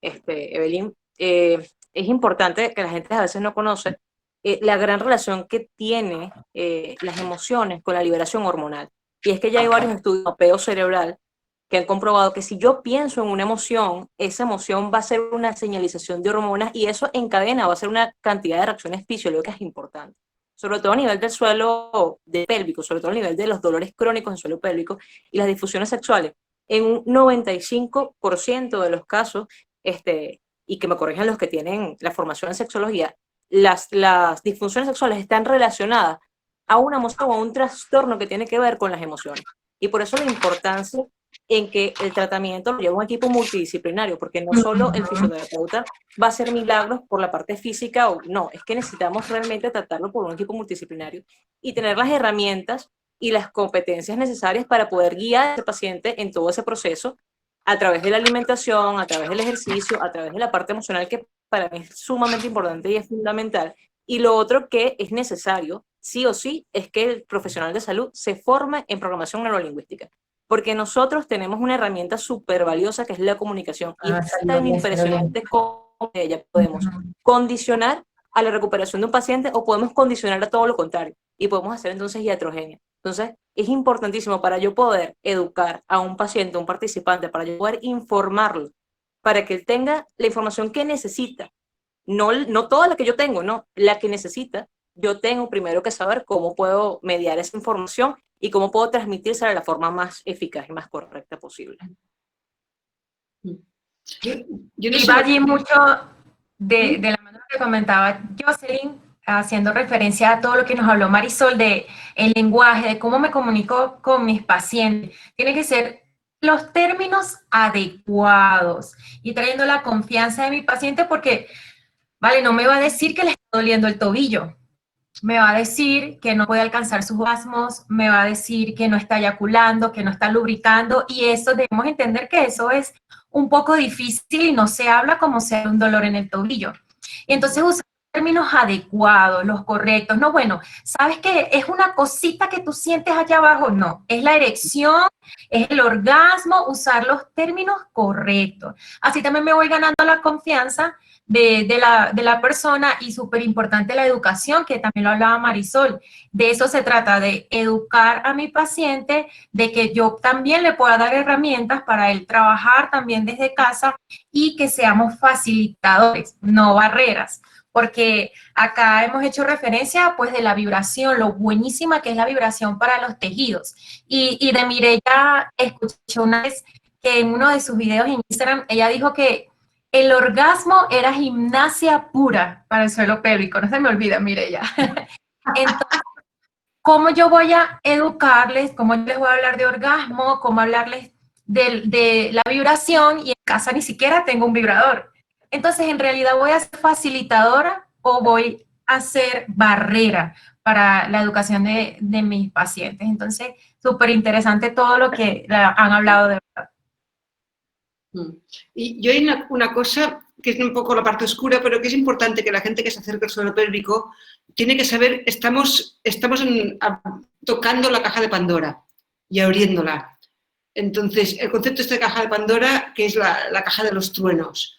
Evelyn, es importante que la gente a veces no conoce la gran relación que tiene las emociones con la liberación hormonal. Y es que ya hay varios estudios de mapeo cerebral que han comprobado que si yo pienso en una emoción, esa emoción va a ser una señalización de hormonas y eso encadena, va a ser una cantidad de reacciones fisiológicas importantes, sobre todo a nivel del suelo pélvico, sobre todo a nivel de los dolores crónicos en suelo pélvico y las disfunciones sexuales. En un 95% de los casos, y que me corrijan los que tienen la formación en sexología, las disfunciones sexuales están relacionadas a una emoción o a un trastorno que tiene que ver con las emociones. Y por eso la importancia en que el tratamiento lo lleva un equipo multidisciplinario, porque no solo el fisioterapeuta va a hacer milagros por la parte física, o no, es que necesitamos realmente tratarlo por un equipo multidisciplinario y tener las herramientas y las competencias necesarias para poder guiar a ese paciente en todo ese proceso a través de la alimentación, a través del ejercicio, a través de la parte emocional, que para mí es sumamente importante y es fundamental. Y lo otro que es necesario, sí o sí, es que el profesional de salud se forme en programación neurolingüística, porque nosotros tenemos una herramienta súper valiosa que es la comunicación, y es tan impresionante cómo ella podemos condicionar a la recuperación de un paciente o podemos condicionar a todo lo contrario, y podemos hacer entonces iatrogenia. Entonces, es importantísimo para yo poder educar a un paciente, a un participante, para yo poder informarlo, para que él tenga la información que necesita, no toda la que yo tengo, no, la que necesita. Yo tengo primero que saber cómo puedo mediar esa información y cómo puedo transmitírsela de la forma más eficaz y más correcta posible. Y va allí mucho de la manera que comentaba Jocelyn, haciendo referencia a todo lo que nos habló Marisol de el lenguaje, de cómo me comunico con mis pacientes. Tiene que ser los términos adecuados y trayendo la confianza de mi paciente, porque, vale, no me va a decir que le está doliendo el tobillo. me va a decir que no puede alcanzar sus orgasmos, me va a decir que no está eyaculando, que no está lubricando, y eso debemos entender que eso es un poco difícil y no se habla como si fuera un dolor en el tobillo. Y entonces usar términos adecuados, los correctos, no, bueno, ¿sabes qué? ¿Es una cosita que tú sientes allá abajo? No, es la erección, es el orgasmo, usar los términos correctos. Así también me voy ganando la confianza de la persona, y súper importante la educación, que también lo hablaba Marisol. De eso se trata, de educar a mi paciente, de que yo también le pueda dar herramientas para él trabajar también desde casa y que seamos facilitadores, no barreras. Porque acá hemos hecho referencia pues de la vibración, lo buenísima que es la vibración para los tejidos. Y de Mireya escuché una vez que en uno de sus videos en Instagram, ella dijo que el orgasmo era gimnasia pura para el suelo pélvico, no se me olvida, Mireya. Entonces, ¿cómo yo voy a educarles? ¿Cómo les voy a hablar de orgasmo? ¿Cómo hablarles de la vibración? Y en casa ni siquiera tengo un vibrador. Entonces, ¿en realidad voy a ser facilitadora o voy a ser barrera para la educación de mis pacientes? Entonces, súper interesante todo lo que han hablado de verdad. Y yo hay una cosa que es un poco la parte oscura, pero que es importante que la gente que se acerca al suelo pélvico tiene que saber, estamos tocando la caja de Pandora y abriéndola. Entonces, el concepto de caja de Pandora, que es la caja de los truenos.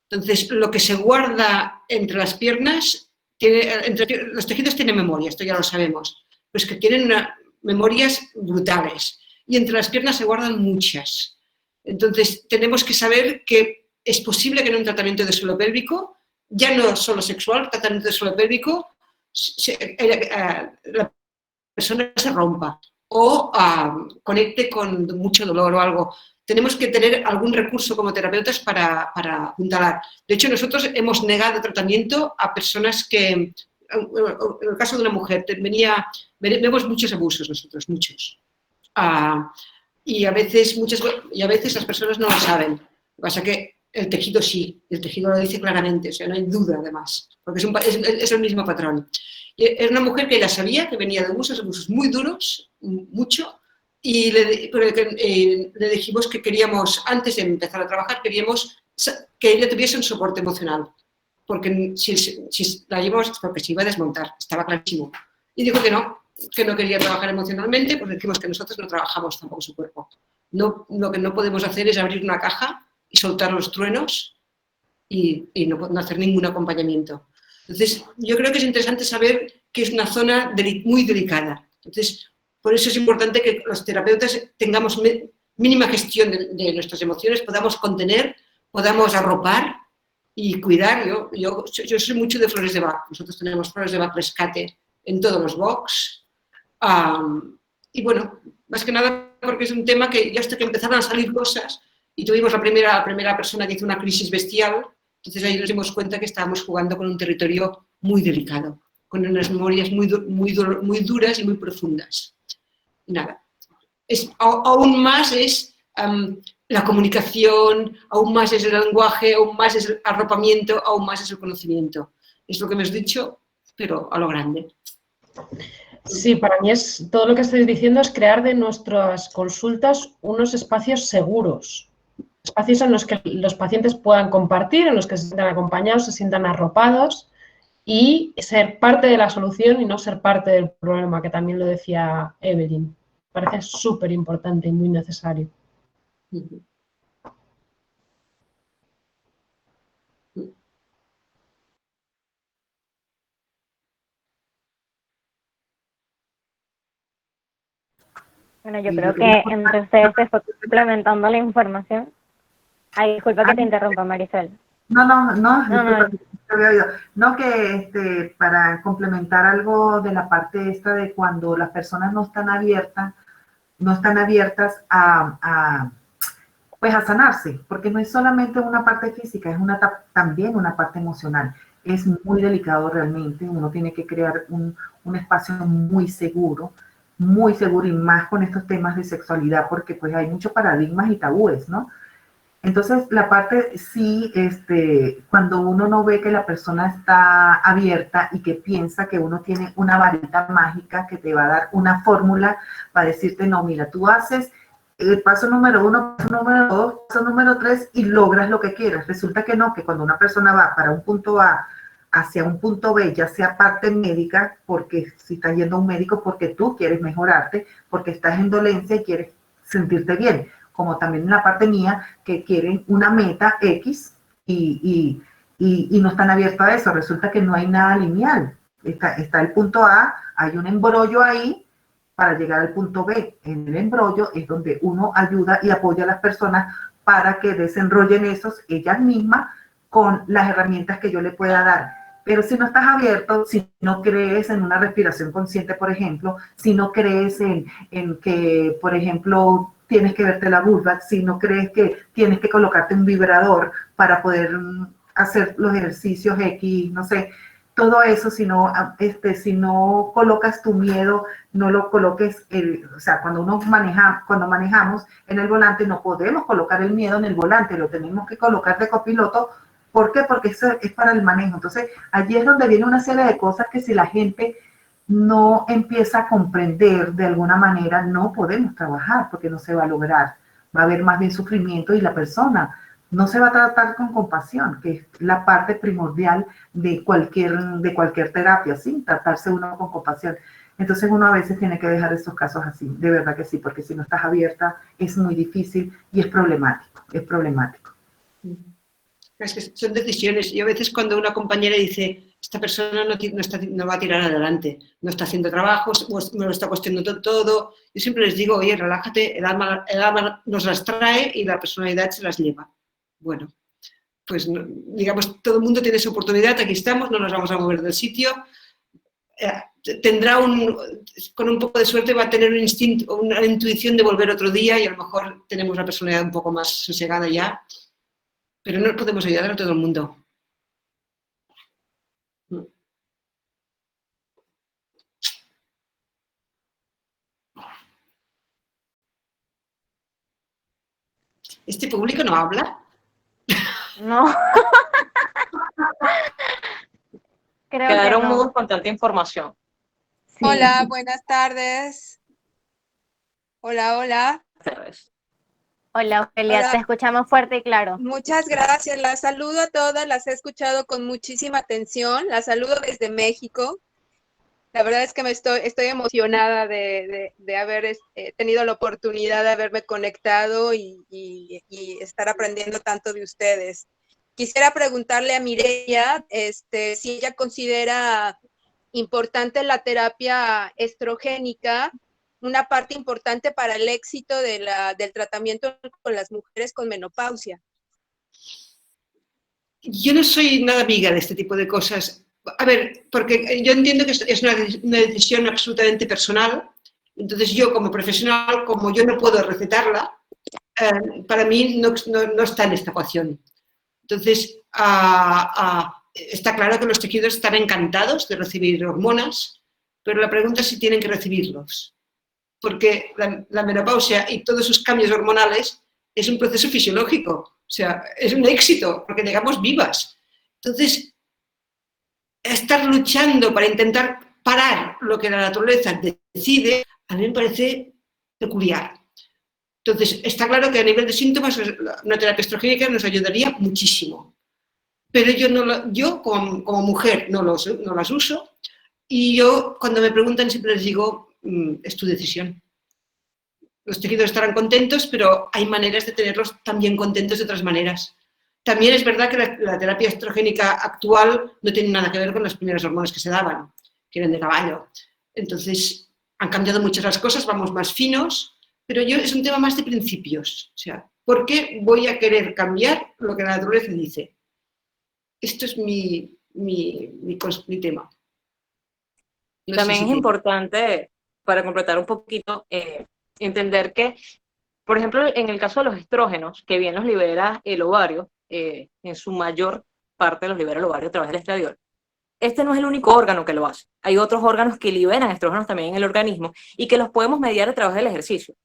Entonces, lo que se guarda entre las piernas, los tejidos tienen memoria, esto ya lo sabemos, pero es que tienen memorias brutales. Y entre las piernas se guardan muchas. Entonces, tenemos que saber que es posible que en un tratamiento de suelo pélvico, ya no solo sexual, tratamiento de suelo pélvico, la persona se rompa o conecte con mucho dolor o algo. Tenemos que tener algún recurso como terapeutas para apuntalar. De hecho, nosotros hemos negado tratamiento a personas que, en el caso de una mujer, vemos muchos abusos nosotros, muchos. Y a veces las personas no lo saben. Lo que pasa es que el tejido sí, el tejido lo dice claramente, o sea, no hay duda además, porque es el mismo patrón. Y era una mujer que ya sabía que venía de abusos muy duros, mucho, y le dijimos que queríamos, antes de empezar a trabajar, queríamos que ella tuviese un soporte emocional, porque si la llevamos es porque se iba a desmontar, estaba clarísimo. Y dijo que no quería trabajar emocionalmente, pues decimos que nosotros no trabajamos tampoco su cuerpo. Lo que no podemos hacer es abrir una caja y soltar los truenos y no hacer ningún acompañamiento. Entonces, yo creo que es interesante saber que es una zona muy delicada. Entonces, por eso es importante que los terapeutas tengamos mínima gestión de nuestras emociones, podamos contener, podamos arropar y cuidar. Yo soy mucho de flores de Bach. Nosotros tenemos flores de Bach rescate en todos los box. Y bueno, más que nada porque es un tema que ya hasta que empezaron a salir cosas y tuvimos la primera persona que hizo una crisis bestial, entonces ahí nos dimos cuenta que estábamos jugando con un territorio muy delicado, con unas memorias muy duras y muy profundas. Y nada, aún más es la comunicación, aún más es el lenguaje, aún más es el arropamiento, aún más es el conocimiento. Es lo que me has dicho, pero a lo grande. Sí, para mí todo lo que estáis diciendo es crear de nuestras consultas unos espacios seguros, espacios en los que los pacientes puedan compartir, en los que se sientan acompañados, se sientan arropados y ser parte de la solución y no ser parte del problema, que también lo decía Evelyn. Parece súper importante y muy necesario. Bueno, yo creo que entre ustedes se fue complementando la información. Ay, disculpa que te interrumpa, Marisol. No, te había oído. No, que para complementar algo de la parte esta de cuando las personas no están abiertas pues a sanarse, porque no es solamente una parte física, es también una parte emocional. Es muy delicado realmente, uno tiene que crear un espacio muy seguro y más con estos temas de sexualidad, porque pues hay muchos paradigmas y tabúes, ¿no? Entonces, la parte sí, cuando uno no ve que la persona está abierta y que piensa que uno tiene una varita mágica que te va a dar una fórmula para decirte, no, mira, tú haces el paso número 1, paso número 2, paso número 3 y logras lo que quieras. Resulta que no, que cuando una persona va para un punto A hacia un punto B, ya sea parte médica, porque si estás yendo a un médico porque tú quieres mejorarte, porque estás en dolencia y quieres sentirte bien, como también en la parte mía, que quieren una meta X y no están abiertos a eso. Resulta que no hay nada lineal. Está el punto A, hay un embrollo ahí para llegar al punto B. En el embrollo es donde uno ayuda y apoya a las personas para que desenrollen esos ellas mismas con las herramientas que yo le pueda dar. Pero si no estás abierto, si no crees en una respiración consciente, por ejemplo, si no crees en que, por ejemplo, tienes que verte la vulva, si no crees que tienes que colocarte un vibrador para poder hacer los ejercicios X, no sé, todo eso, si no colocas tu miedo, no lo coloques, o sea, cuando manejamos en el volante, no podemos colocar el miedo en el volante, lo tenemos que colocar de copiloto. ¿Por qué? Porque eso es para el manejo. Entonces, allí es donde viene una serie de cosas que si la gente no empieza a comprender de alguna manera, no podemos trabajar porque no se va a lograr. Va a haber más bien sufrimiento y la persona no se va a tratar con compasión, que es la parte primordial de cualquier terapia, ¿sí? Tratarse uno con compasión. Entonces uno a veces tiene que dejar estos casos así, de verdad que sí, porque si no estás abierta es muy difícil y es problemático, es problemático. Es que son decisiones. Y a veces cuando una compañera dice, esta persona no va a tirar adelante, no está haciendo trabajos, no lo está cuestionando todo, yo siempre les digo, oye, relájate, el alma nos las trae y la personalidad se las lleva. Bueno, pues digamos, todo el mundo tiene esa oportunidad, aquí estamos, no nos vamos a mover del sitio. Con un poco de suerte va a tener un instinto, una intuición de volver otro día y a lo mejor tenemos la personalidad un poco más sosegada ya. Pero no podemos ayudar a todo el mundo. ¿Este público no habla? No. Creo que Quedaron no. mudos con tanta información. Sí. Hola, buenas tardes. Hola, hola. Hola, Ofelia, Hola. te escuchamos fuerte y claro. Muchas gracias. Las saludo a todas, las he escuchado con muchísima atención. Las saludo desde México. La verdad es que estoy emocionada de haber tenido la oportunidad de haberme conectado y estar aprendiendo tanto de ustedes. Quisiera preguntarle a Mireia si ella considera importante la terapia estrogénica, una parte importante para el éxito del tratamiento con las mujeres con menopausia. Yo no soy nada amiga de este tipo de cosas. A ver, porque yo entiendo que es una decisión absolutamente personal. Entonces yo como profesional, como yo no puedo recetarla, para mí no está en esta ecuación. Entonces, está claro que los tejidos están encantados de recibir hormonas, pero la pregunta es si tienen que recibirlos. Porque la menopausia y todos sus cambios hormonales es un proceso fisiológico, o sea, es un éxito, porque llegamos vivas. Entonces, estar luchando para intentar parar lo que la naturaleza decide, a mí me parece peculiar. Entonces, está claro que a nivel de síntomas una terapia estrogénica nos ayudaría muchísimo. Pero yo como mujer no las uso y yo cuando me preguntan siempre les digo, es tu decisión. Los tejidos estarán contentos, pero hay maneras de tenerlos también contentos de otras maneras. También es verdad que la terapia estrogénica actual no tiene nada que ver con las primeras hormonas que se daban, que eran de caballo. Entonces, han cambiado muchas las cosas, vamos más finos, pero es un tema más de principios. O sea, ¿por qué voy a querer cambiar lo que la naturaleza dice? Esto es mi tema. No También sé es si importante, para completar un poquito, entender que, por ejemplo, en el caso de los estrógenos, que bien los libera el ovario, en su mayor parte los libera el ovario a través del estradiol, este no es el único órgano que lo hace. Hay otros órganos que liberan estrógenos también en el organismo y que los podemos mediar a través del ejercicio.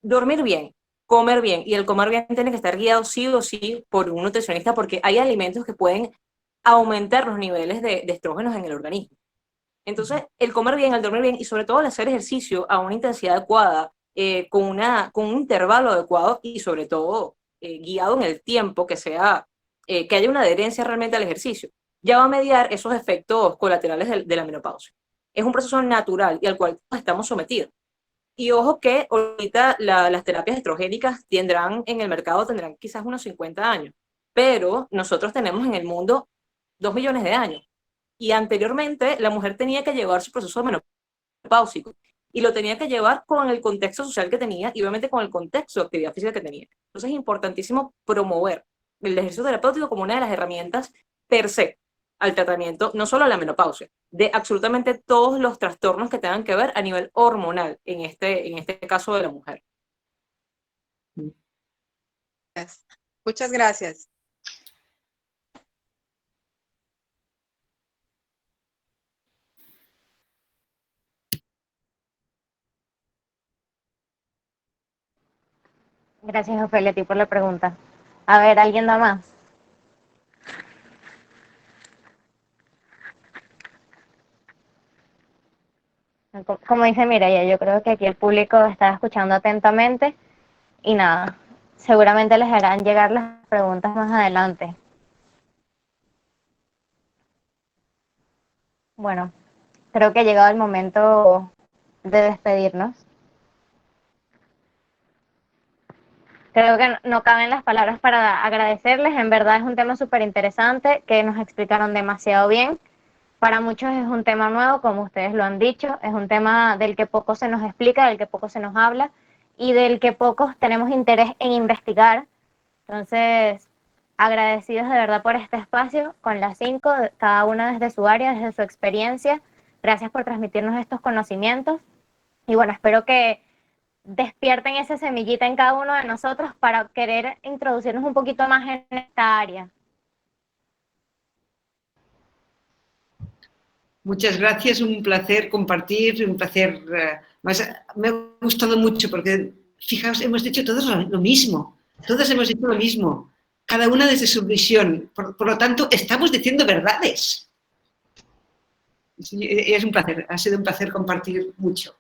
Dormir bien, comer bien. Y el comer bien tiene que estar guiado sí o sí por un nutricionista, porque hay alimentos que pueden aumentar los niveles de estrógenos en el organismo. Entonces, el comer bien, el dormir bien y sobre todo el hacer ejercicio a una intensidad adecuada, con un intervalo adecuado y sobre todo guiado en el tiempo, que haya una adherencia realmente al ejercicio, ya va a mediar esos efectos colaterales de la menopausia. Es un proceso natural y al cual estamos sometidos. Y ojo que ahorita las terapias estrogénicas en el mercado tendrán quizás unos 50 años, pero nosotros tenemos en el mundo 2 millones de años. Y anteriormente la mujer tenía que llevar su proceso menopáusico y lo tenía que llevar con el contexto social que tenía y obviamente con el contexto de actividad física que tenía. Entonces es importantísimo promover el ejercicio terapéutico como una de las herramientas per se al tratamiento, no solo a la menopausia, de absolutamente todos los trastornos que tengan que ver a nivel hormonal, en este caso de la mujer. Muchas gracias. Gracias, Ofelia, a ti por la pregunta. A ver, ¿alguien da más? Como dice Mireia, yo creo que aquí el público está escuchando atentamente y nada, seguramente les harán llegar las preguntas más adelante. Bueno, creo que ha llegado el momento de despedirnos. Creo que no caben las palabras para agradecerles. En verdad es un tema súper interesante que nos explicaron demasiado bien. Para muchos es un tema nuevo, como ustedes lo han dicho. Es un tema del que poco se nos explica, del que poco se nos habla y del que pocos tenemos interés en investigar. Entonces, agradecidos de verdad por este espacio con las 5, cada una desde su área, desde su experiencia. Gracias por transmitirnos estos conocimientos. Y bueno, espero que despierten esa semillita en cada uno de nosotros para querer introducirnos un poquito más en esta área. Muchas gracias, un placer compartir, un placer. Me ha gustado mucho porque, fijaos, hemos dicho todos lo mismo, todos hemos dicho lo mismo, cada una desde su visión. Por lo tanto, estamos diciendo verdades. Es un placer, ha sido un placer compartir mucho.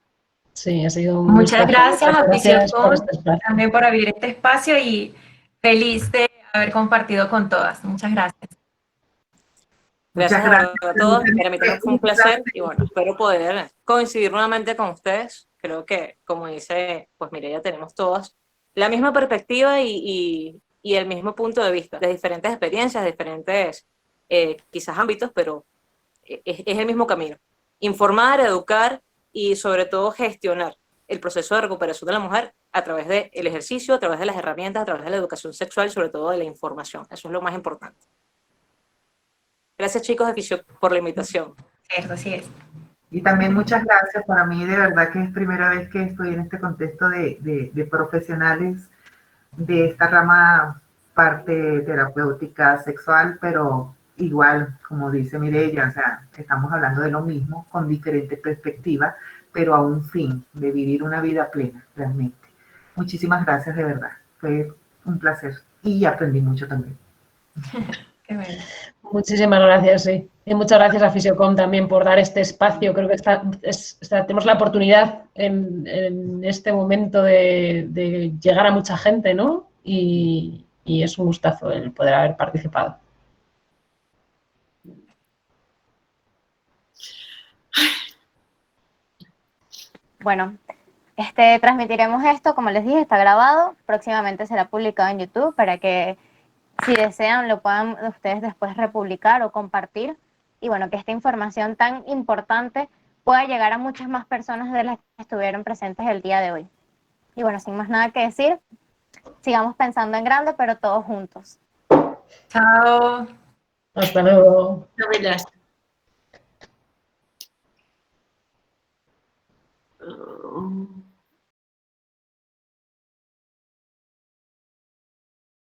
Sí, ha sido un Muchas gustazo. gracias, Gracias por Afición, este espacio. también por abrir este espacio y feliz de haber compartido con todas. Muchas gracias. Gracias Muchas gracias. a todos, para mí también fue un placer y bueno, espero poder coincidir nuevamente con ustedes. Creo que, como dice, pues mire, ya tenemos todas la misma perspectiva y el mismo punto de vista, de diferentes experiencias, de diferentes quizás ámbitos, pero es el mismo camino. Informar, educar y sobre todo gestionar el proceso de recuperación de la mujer a través del ejercicio, a través de las herramientas, a través de la educación sexual y sobre todo de la información. Eso es lo más importante. Gracias, chicos de Fisio, por la invitación. Cierto, así es. Y también muchas gracias. Para mí, de verdad que es primera vez que estoy en este contexto de profesionales de esta rama, parte terapéutica sexual, pero igual, como dice Mireia, o sea, estamos hablando de lo mismo con diferentes perspectivas, pero a un fin de vivir una vida plena, realmente. Muchísimas gracias, de verdad. Fue un placer y aprendí mucho también. Qué bueno. Muchísimas gracias, sí. Y muchas gracias a Fisiocom también por dar este espacio. Creo que tenemos la oportunidad en este momento de llegar a mucha gente, ¿no? Y es un gustazo el poder haber participado. Bueno, transmitiremos esto, como les dije, está grabado. Próximamente será publicado en YouTube para que, si desean, lo puedan ustedes después republicar o compartir. Y bueno, que esta información tan importante pueda llegar a muchas más personas de las que estuvieron presentes el día de hoy. Y bueno, sin más nada que decir, sigamos pensando en grande, pero todos juntos. Chao. Hasta luego. Novelas.